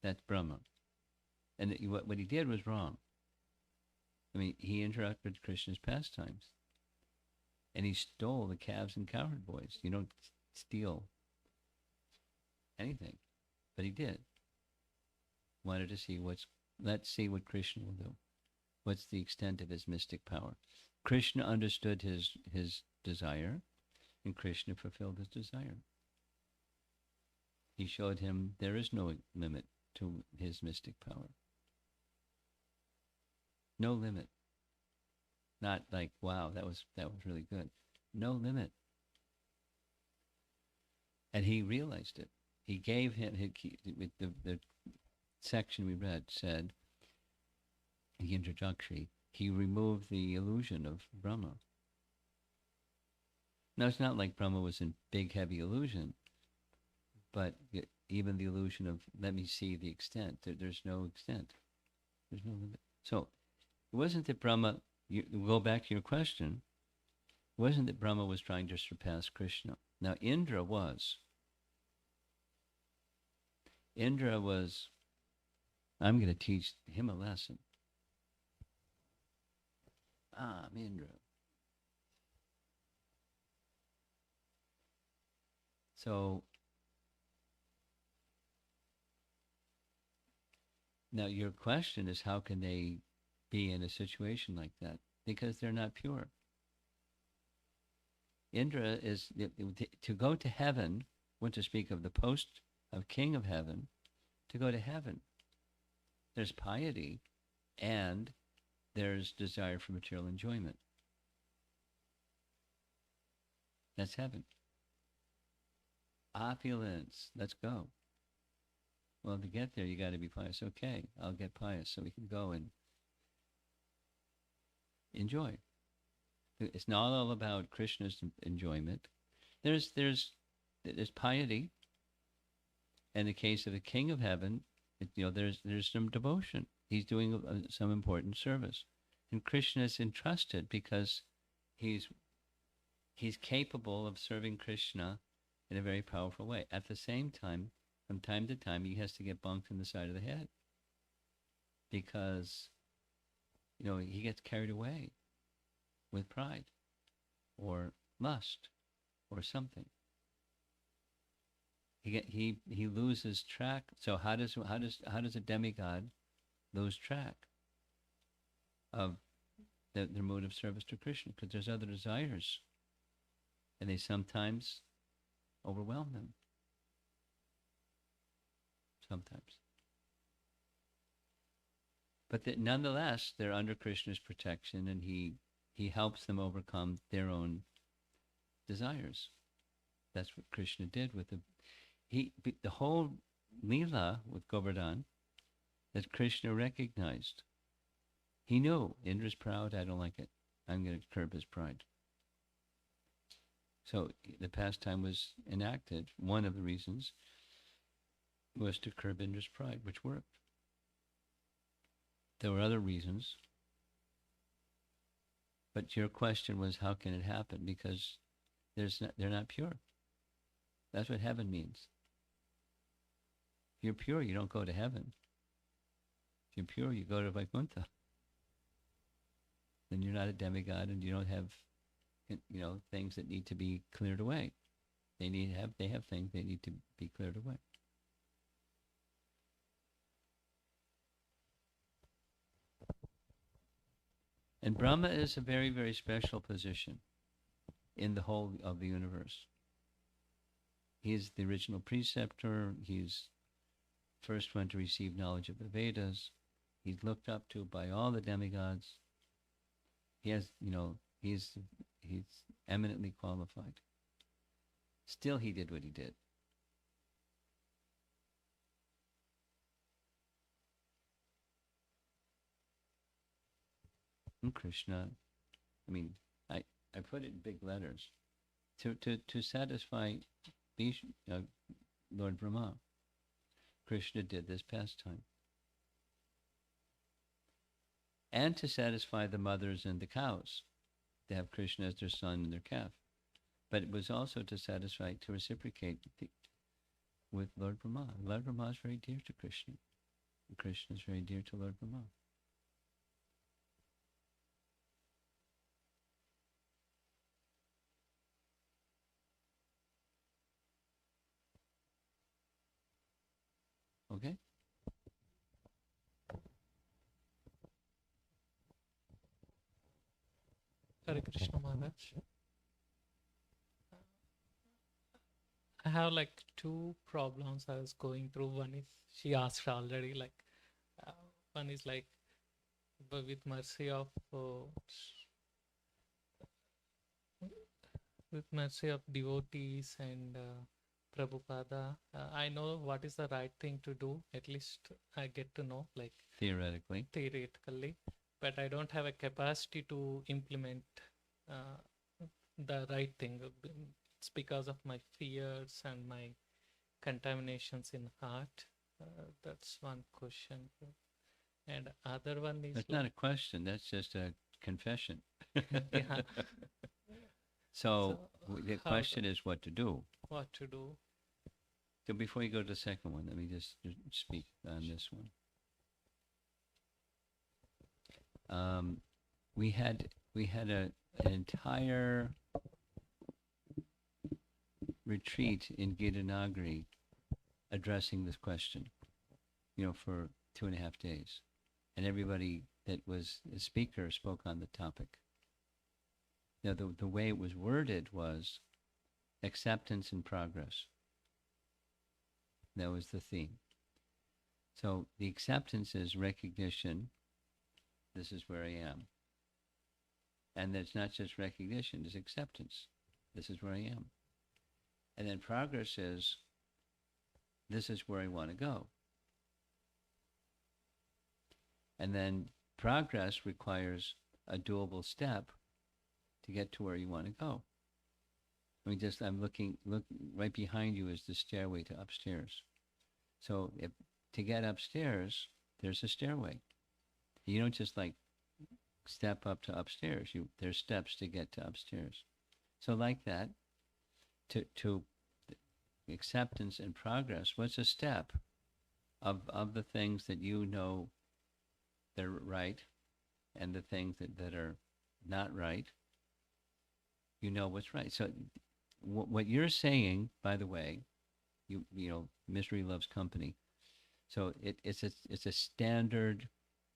That's Brahma. And what he did was wrong. I mean, he interrupted Krishna's pastimes. And he stole the calves and cowherd boys. You don't steal anything. But he did. Wanted to see let's see what Krishna will do. What's the extent of his mystic power? Krishna understood his desire, and Krishna fulfilled his desire. He showed him there is no limit to his mystic power. No limit. Not like, wow, that was really good. No limit. And he realized it. He gave him, with the section we read said, the introductory, he removed the illusion of Brahma. Now, it's not like Brahma was in big, heavy illusion, but even the illusion of, let me see the extent. There's no extent. There's no limit. So, it wasn't that Brahma, go back to your question, it wasn't that Brahma was trying to surpass Krishna. Now, Indra was. Indra was, I'm going to teach him a lesson. I'm Indra. So, now your question is, how can they be in a situation like that? Because they're not pure. Indra is, to go to heaven, when to speak of the post of king of heaven, to go to heaven, there's piety and there's desire for material enjoyment. That's heaven. Opulence, let's go. Well, to get there, you got to be pious. Okay, I'll get pious so we can go and enjoy. It's not all about Krishna's enjoyment. There's piety. In the case of the King of Heaven, there's some devotion. He's doing some important service, and Krishna is entrusted because he's capable of serving Krishna in a very powerful way. At the same time, from time to time, he has to get bonked in the side of the head because he gets carried away with pride or lust or something. He loses track. So how does a demigod lose track of their mode of service to Krishna? Because there's other desires, and they sometimes overwhelm them. Sometimes. But nonetheless, they're under Krishna's protection, and he he helps them overcome their own desires. That's what Krishna did with the whole Lila with Govardhan that Krishna recognized. He knew Indra's proud, I don't like it. I'm going to curb his pride. So the pastime was enacted. One of the reasons was to curb Indra's pride, which worked. There were other reasons. But your question was, how can it happen? Because they're not pure. That's what heaven means. If you're pure, you don't go to heaven. If you're pure, you go to Vaikuntha. Then you're not a demigod, and you don't have, things that need to be cleared away. They have things they need to be cleared away. And Brahma is a very, very special position in the whole of the universe. He is the original preceptor. He's first one to receive knowledge of the Vedas. He's looked up to by all the demigods. He has, he's eminently qualified. Still, he did what he did. And Krishna, I put it in big letters. To satisfy Lord Brahma, Krishna did this pastime. And to satisfy the mothers and the cows, to have Krishna as their son and their calf. But it was also to satisfy, to reciprocate with Lord Brahma. Lord Brahma is very dear to Krishna. And Krishna is very dear to Lord Brahma. Okay? Hare Krishna Maharaj. I have like two problems I was going through. One is, she asked already, one is like, but with mercy of devotees and Prabhupada, I know what is the right thing to do. At least I get to know, like theoretically, but I don't have a capacity to implement the right thing. It's because of my fears and my contaminations in heart. That's one question. And other one is That's not a question. That's just a confession. yeah. So the question is what to do. What to do? So before you go to the second one, let me just speak on this one. We had an entire retreat in Gitanagari addressing this question, for 2.5 days. And everybody that was a speaker spoke on the topic. Now, the way it was worded was acceptance and progress. That was the theme. So the acceptance is recognition. This is where I am. And it's not just recognition, it's acceptance. This is where I am. And then progress is, this is where I want to go. And then progress requires a doable step to get to where you want to go. I'm looking right behind you is the stairway to upstairs. So to get upstairs, there's a stairway. You don't just step up to upstairs. There's steps to get to upstairs. So like that, to acceptance and progress, what's a step of the things that they're right and the things that are not right? You know what's right. So what you're saying, by the way, misery loves company. So it's a standard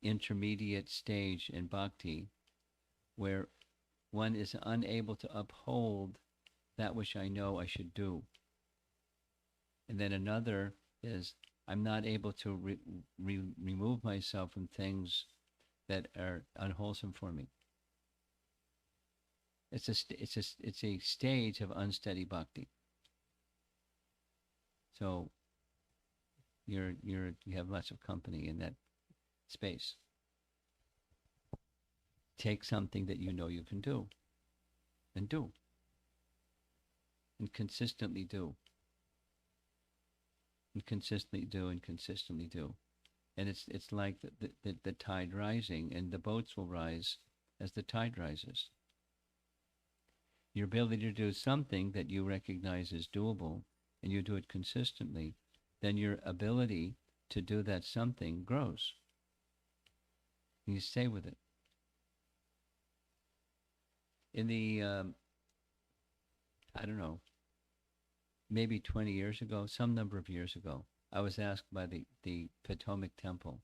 intermediate stage in bhakti where one is unable to uphold that which I know I should do. And then another is I'm not able to remove myself from things that are unwholesome for me. It's a stage of unsteady bhakti. So you have lots of company in that space. Take something that you know you can do, and do, and consistently do, and consistently do, and consistently do. And it's like the tide rising, and the boats will rise as the tide rises. Your ability to do something that you recognize as doable, and you do it consistently, then your ability to do that something grows. And you stay with it. In the, I don't know, maybe 20 years ago, some number of years ago, I was asked by the Potomac Temple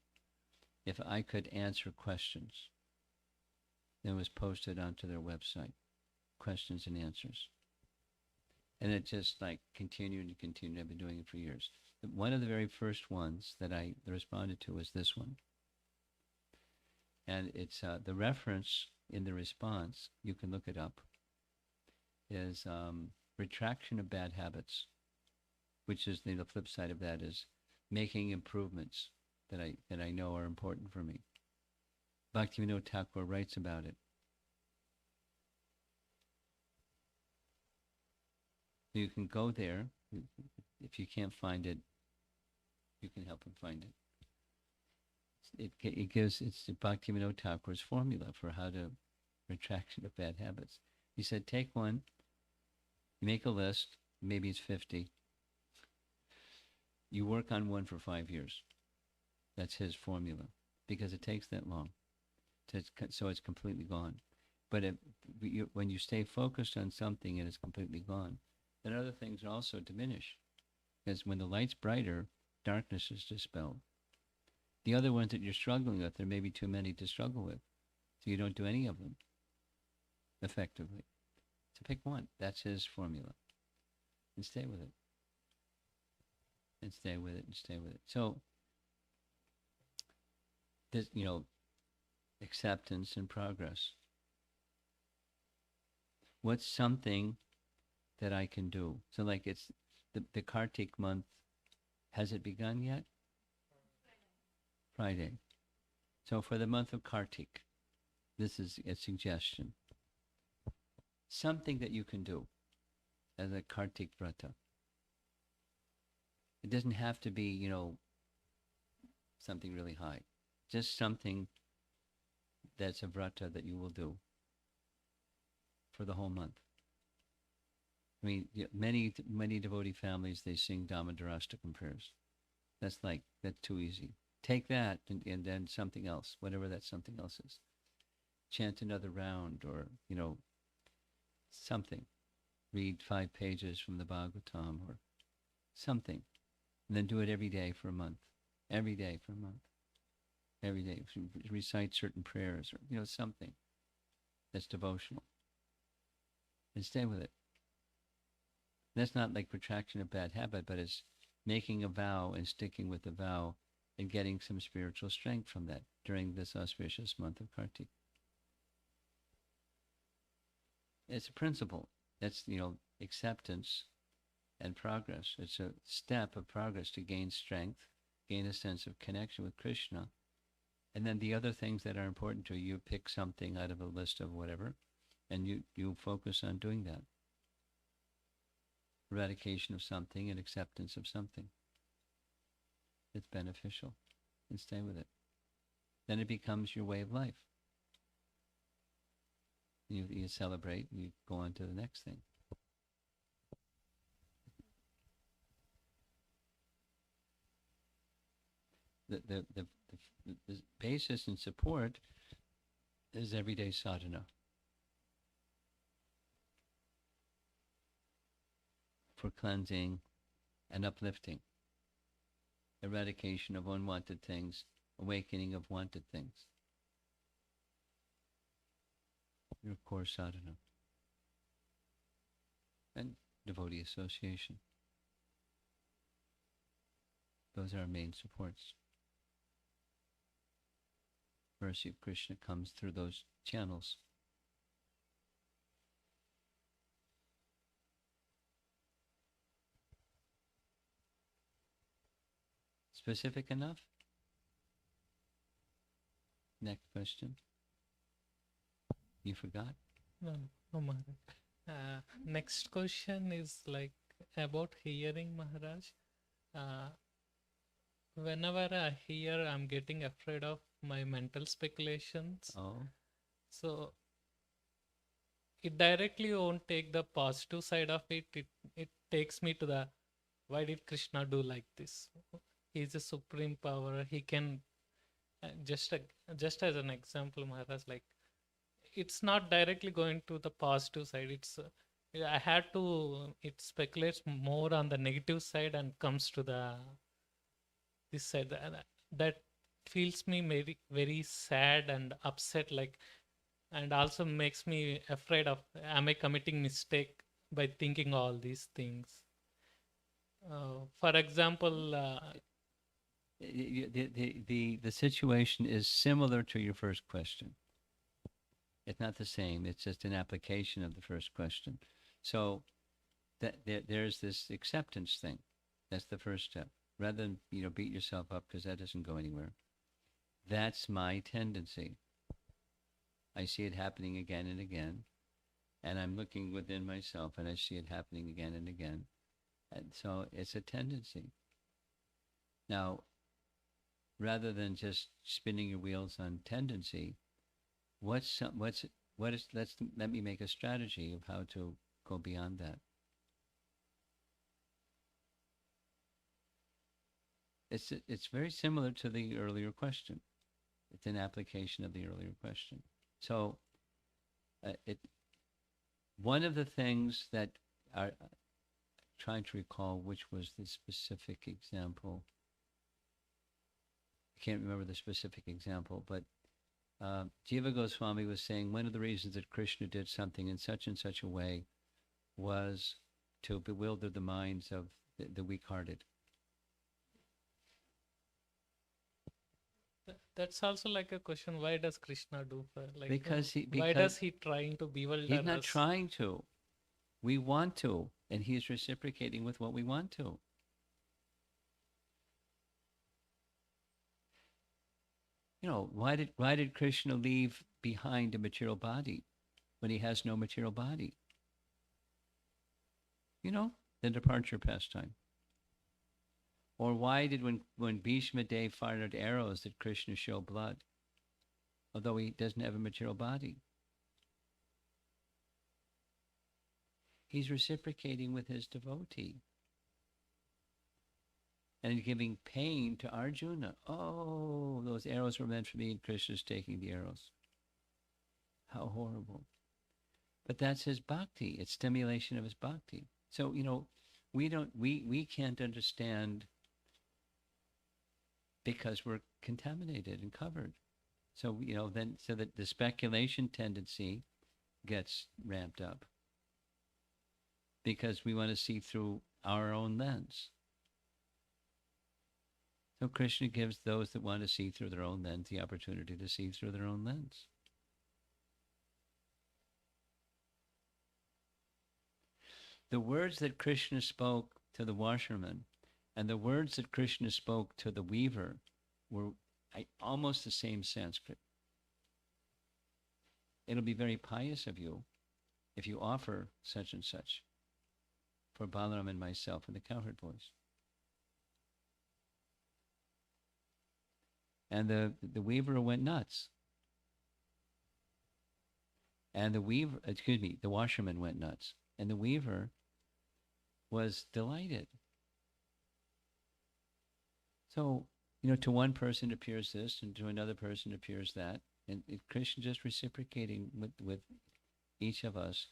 if I could answer questions. It was posted onto their website, questions and answers. And it just like continued and continued. I've been doing it for years. One of the very first ones that I responded to was this one. And it's the reference in the response, you can look it up, is retraction of bad habits, which is the flip side of that is making improvements that I know are important for me. Bhaktivinoda Thakur writes about it. You can go there. If you can't find it, you can help him find it. It's Bhaktivinoda Thakur's formula for how to retraction of bad habits. He said, take one, you make a list, maybe it's 50. You work on one for 5 years. That's his formula, because it takes that long. So it's completely gone. But when you stay focused on something and it's completely gone, then other things also diminish. Because when the light's brighter, darkness is dispelled. The other ones that you're struggling with, there may be too many to struggle with. So you don't do any of them effectively. So pick one. That's his formula. And stay with it. And stay with it and stay with it. So, this, acceptance and progress. What's something that I can do? So like it's the Kartik month, has it begun yet? Friday. So for the month of Kartik, this is a suggestion. Something that you can do as a Kartik Vrata. It doesn't have to be, something really high. Just something that's a Vrata that you will do for the whole month. I mean, many devotee families, they sing Damodara prayers. That's too easy. Take that and then something else, whatever that something else is. Chant another round or, something. Read 5 pages from the Bhagavatam or something. And then do it every day for a month. Every day for a month. Every day. Recite certain prayers or, something that's devotional. And stay with it. That's not like retraction of bad habit, but it's making a vow and sticking with the vow and getting some spiritual strength from that during this auspicious month of Kartik. It's a principle. That's, acceptance and progress. It's a step of progress to gain strength, gain a sense of connection with Krishna. And then the other things that are important to you, pick something out of a list of whatever, and you focus on doing that. Eradication of something and acceptance of something. It's beneficial. And stay with it. Then it becomes your way of life. You celebrate and you go on to the next thing. The basis and support is everyday sadhana. For cleansing and uplifting. Eradication of unwanted things, awakening of wanted things. Your core sadhana. And devotee association. Those are our main supports. Mercy of Krishna comes through those channels. Specific enough? Next question. You forgot? No, no, Maharaj. Next question is like about hearing, Maharaj. Uh, Whenever I hear, I'm getting afraid of my mental speculations. Oh. So it directly won't take the positive side of it. It takes me to the, why did Krishna do like this? He's a supreme power. He can just as an example, Maharaj, like it's not directly going to the positive side. It's I had to. It speculates more on the negative side and comes to the this side. That feels me very very sad and upset. Like, and also makes me afraid of, am I committing mistake by thinking all these things? For example, The situation is similar to your first question. It's not the same. It's just an application of the first question. So there's this acceptance thing. That's the first step. Rather than beat yourself up because that doesn't go anywhere. That's my tendency. I see it happening again and again, and I'm looking within myself, and I see it happening again and again, and so it's a tendency. Now, rather than just spinning your wheels on tendency, let me make a strategy of how to go beyond that. It's very similar to the earlier question. It's an application of the earlier question. So, one of the things that are trying to recall which was the specific example. I can't remember the specific example, but Jiva Goswami was saying one of the reasons that Krishna did something in such and such a way was to bewilder the minds of the weak-hearted. That's also like a question. Why does Krishna do like? Because why does he trying to bewilder us? He's not trying to. We want to, and he's reciprocating with what we want to. Why did Krishna leave behind a material body when he has no material body? The departure pastime. Or why did when Bhishma Dev fired arrows did Krishna show blood, although he doesn't have a material body? He's reciprocating with his devotee and giving pain to Arjuna. Oh, those arrows were meant for me, and Krishna's taking the arrows. How horrible. But that's his bhakti. It's stimulation of his bhakti. So, we can't understand because we're contaminated and covered. So, so that the speculation tendency gets ramped up because we want to see through our own lens. So Krishna gives those that want to see through their own lens the opportunity to see through their own lens. The words that Krishna spoke to the washerman and the words that Krishna spoke to the weaver were almost the same Sanskrit. It'll be very pious of you if you offer such and such for Balaram and myself in the cowherd voice. And the weaver went nuts. And the washerman went nuts. And the weaver was delighted. So, to one person appears this, and to another person appears that. And Krishna just reciprocating with each of us.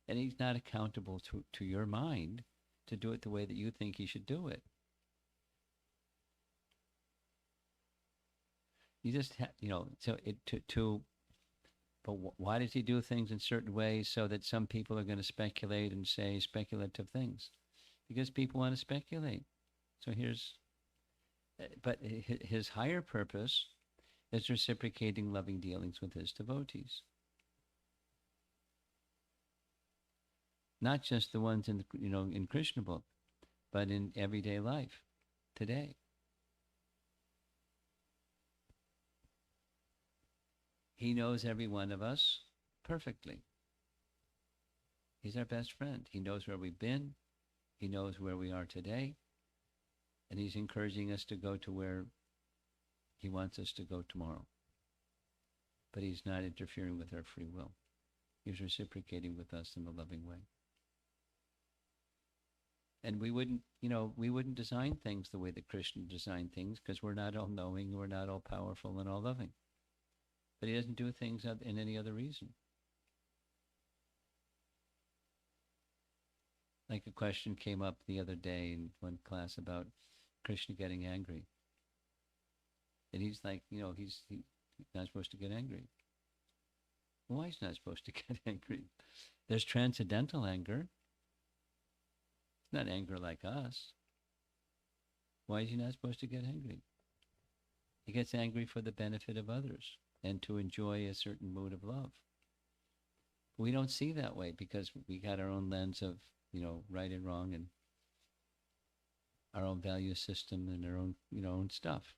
And he's not accountable to your mind to do it the way that you think he should do it. You just have, but why does he do things in certain ways so that some people are going to speculate and say speculative things? Because people want to speculate. So but his higher purpose is reciprocating loving dealings with his devotees. Not just the ones in Krishna book, but in everyday life today. He knows every one of us perfectly. He's our best friend. He knows where we've been. He knows where we are today. And he's encouraging us to go to where he wants us to go tomorrow. But he's not interfering with our free will. He's reciprocating with us in a loving way. And we wouldn't design things the way that Krishna designed things, because we're not all knowing, we're not all powerful and all loving. But he doesn't do things in any other reason. Like a question came up the other day in one class about Krishna getting angry. And he's like, he's not supposed to get angry. Why he's not supposed to get angry? There's transcendental anger. It's not anger like us. Why is he not supposed to get angry? He gets angry for the benefit of others and to enjoy a certain mood of love. We don't see that way because we got our own lens of, right and wrong, and our own value system and our own, own stuff.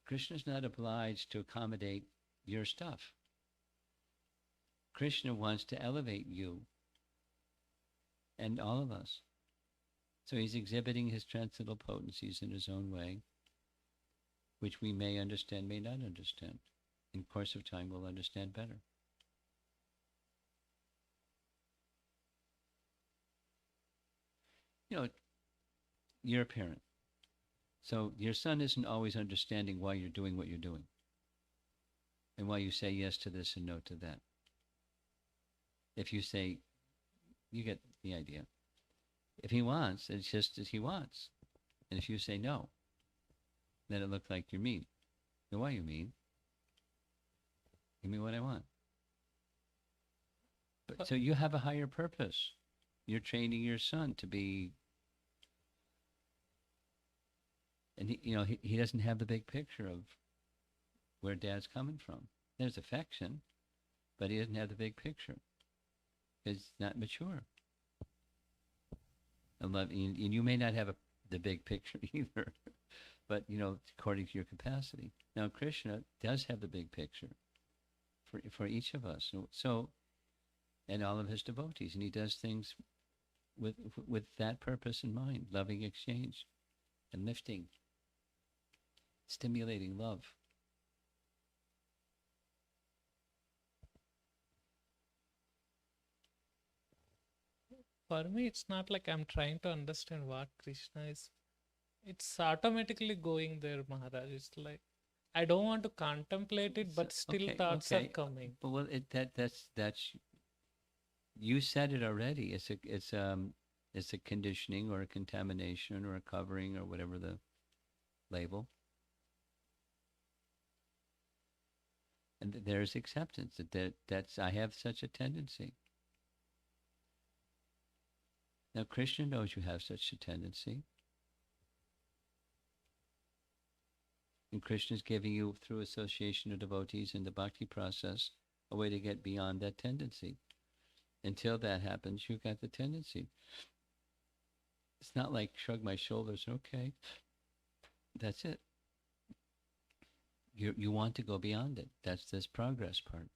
Krishna's not obliged to accommodate your stuff. Krishna wants to elevate you and all of us. So he's exhibiting his transcendental potencies in his own way, which we may understand, may not understand. In the course of time, we'll understand better. You're a parent. So your son isn't always understanding why you're doing what you're doing and why you say yes to this and no to that. If you say, you get the idea. If he wants, it's just as he wants. And if you say no, then it looks like you're mean. Then why are you mean? Give me what I want. But so you have a higher purpose. You're training your son to be, and he doesn't have the big picture of where dad's coming from. There's affection, but he doesn't have the big picture. It's not mature. And you may not have the big picture either, but according to your capacity. Now Krishna does have the big picture for each of us. So, and all of his devotees, and he does things with that purpose in mind: loving exchange, and lifting, stimulating love. For me, it's not like I'm trying to understand what Krishna is. It's automatically going there, Maharaj. It's like I don't want to contemplate it, but still thoughts are coming. Well, that's you said it already. It's a conditioning or a contamination or a covering or whatever the label. And there's acceptance that's I have such a tendency. Now Krishna knows you have such a tendency. And Krishna is giving you, through association of devotees in the bhakti process, a way to get beyond that tendency. Until that happens, you've got the tendency. It's not like shrug my shoulders, okay, that's it. You want to go beyond it. That's this progress part.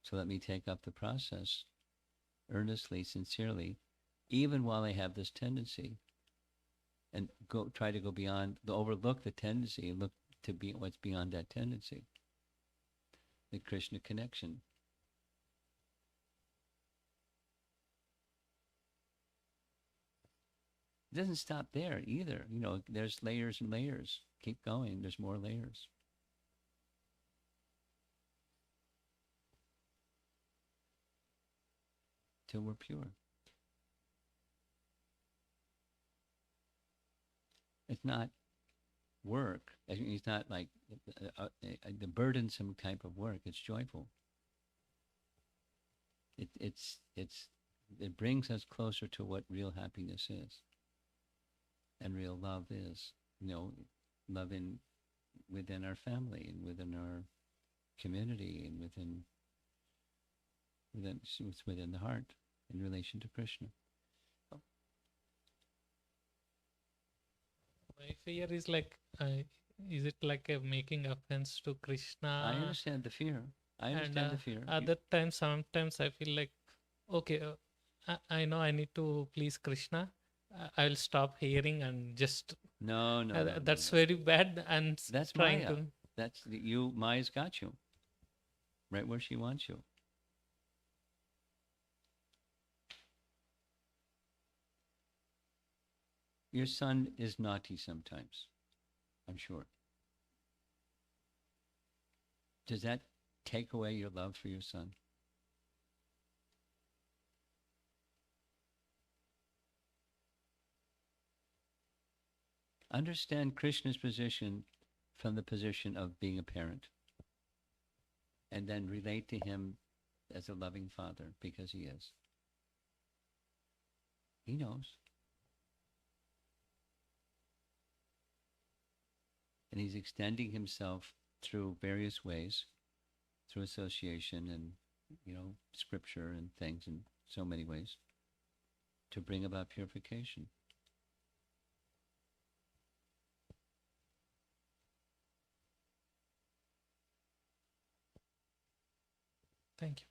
So let me take up the process earnestly, sincerely, even while I have this tendency, and try to go beyond, overlook the tendency, and look to be what's beyond that tendency. The Krishna connection. It doesn't stop there either. There's layers and layers. Keep going. There's more layers. Till we're pure. It's not work. It's not like the burdensome type of work. It's joyful. It brings us closer to what real happiness is, and real love is. Love within our family and within our community and within the heart in relation to Krishna. My fear is like, is it like a making offense to Krishna? I understand the fear. I understand the fear. Other times, sometimes I feel like, okay, I know I need to please Krishna. I'll stop hearing and just. No, that's no. very bad. And That's trying Maya. to. That's you. Maya's got you right where she wants you. Your son is naughty sometimes, I'm sure. Does that take away your love for your son? Understand Krishna's position from the position of being a parent, and then relate to him as a loving father, because he is. He knows. And he's extending himself through various ways, through association and, scripture and things in so many ways, to bring about purification. Thank you.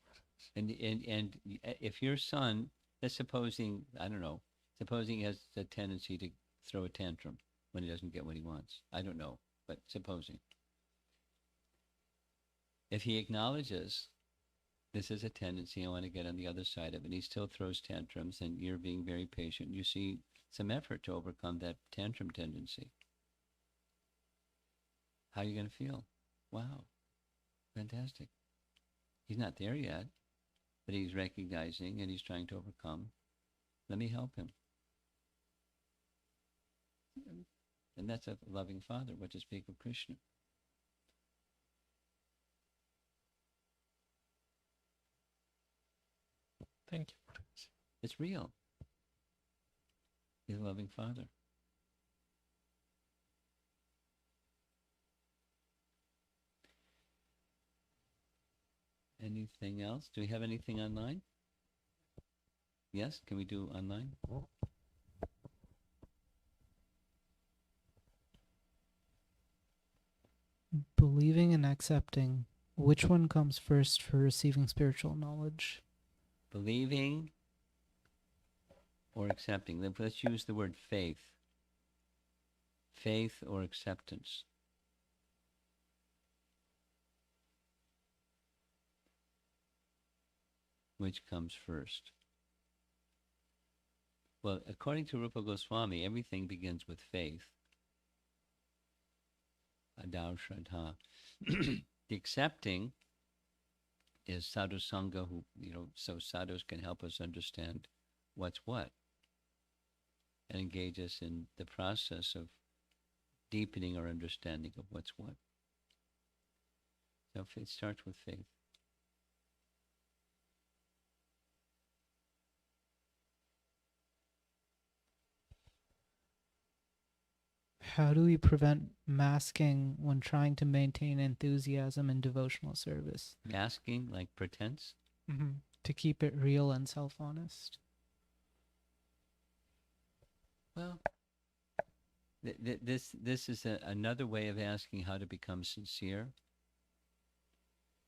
And if your son, that's supposing, I don't know, supposing he has a tendency to throw a tantrum when he doesn't get what he wants. I don't know, but supposing. If he acknowledges this is a tendency, I want to get on the other side of it, and he still throws tantrums, and you're being very patient, you see some effort to overcome that tantrum tendency. How are you going to feel? Wow, fantastic. He's not there yet, but he's recognizing and he's trying to overcome. Let me help him. And that's a loving father, what to speak of Krishna. Thank you. It's real. He's a loving father. Anything else? Do we have anything online? Yes? Can we do online? Believing and accepting, which one comes first for receiving spiritual knowledge? Believing or accepting. Let's use the word faith. Faith or acceptance. Which comes first? Well, according to Rupa Goswami, everything begins with faith. Adau Shraddha. The accepting is sadhu sangha, who, so sadhus can help us understand what's what and engage us in the process of deepening our understanding of what's what. So it starts with faith. How do we prevent masking when trying to maintain enthusiasm in devotional service? Masking, like pretense? Mm-hmm. To keep it real and self-honest. Well, this is another way of asking how to become sincere,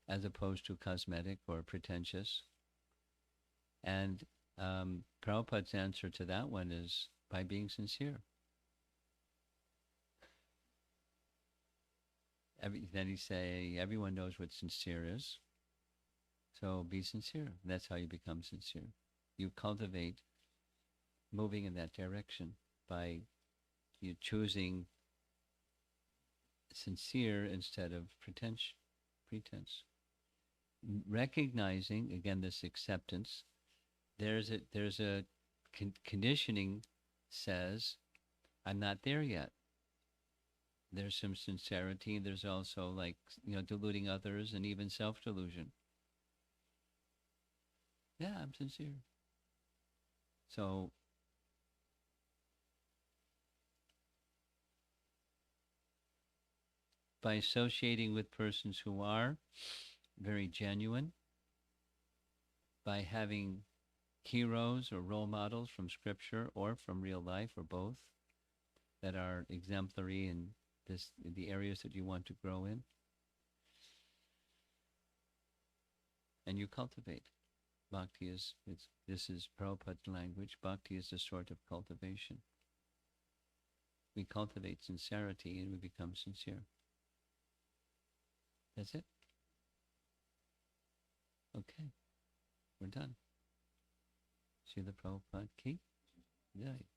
as opposed to cosmetic or pretentious. And Prabhupada's answer to that one is by being sincere. Then he say, everyone knows what sincere is, so be sincere. That's how you become sincere. You cultivate moving in that direction by you choosing sincere instead of pretense. Recognizing, again, this acceptance, there's a conditioning says, I'm not there yet. There's some sincerity. There's also deluding others and even self-delusion. Yeah, I'm sincere. So by associating with persons who are very genuine, by having heroes or role models from scripture or from real life or both, that are exemplary in the areas that you want to grow in. And you cultivate. Bhakti this is Prabhupada's language. Bhakti is a sort of cultivation. We cultivate sincerity and we become sincere. That's it. Okay, we're done. Srila Prabhupada ki jai.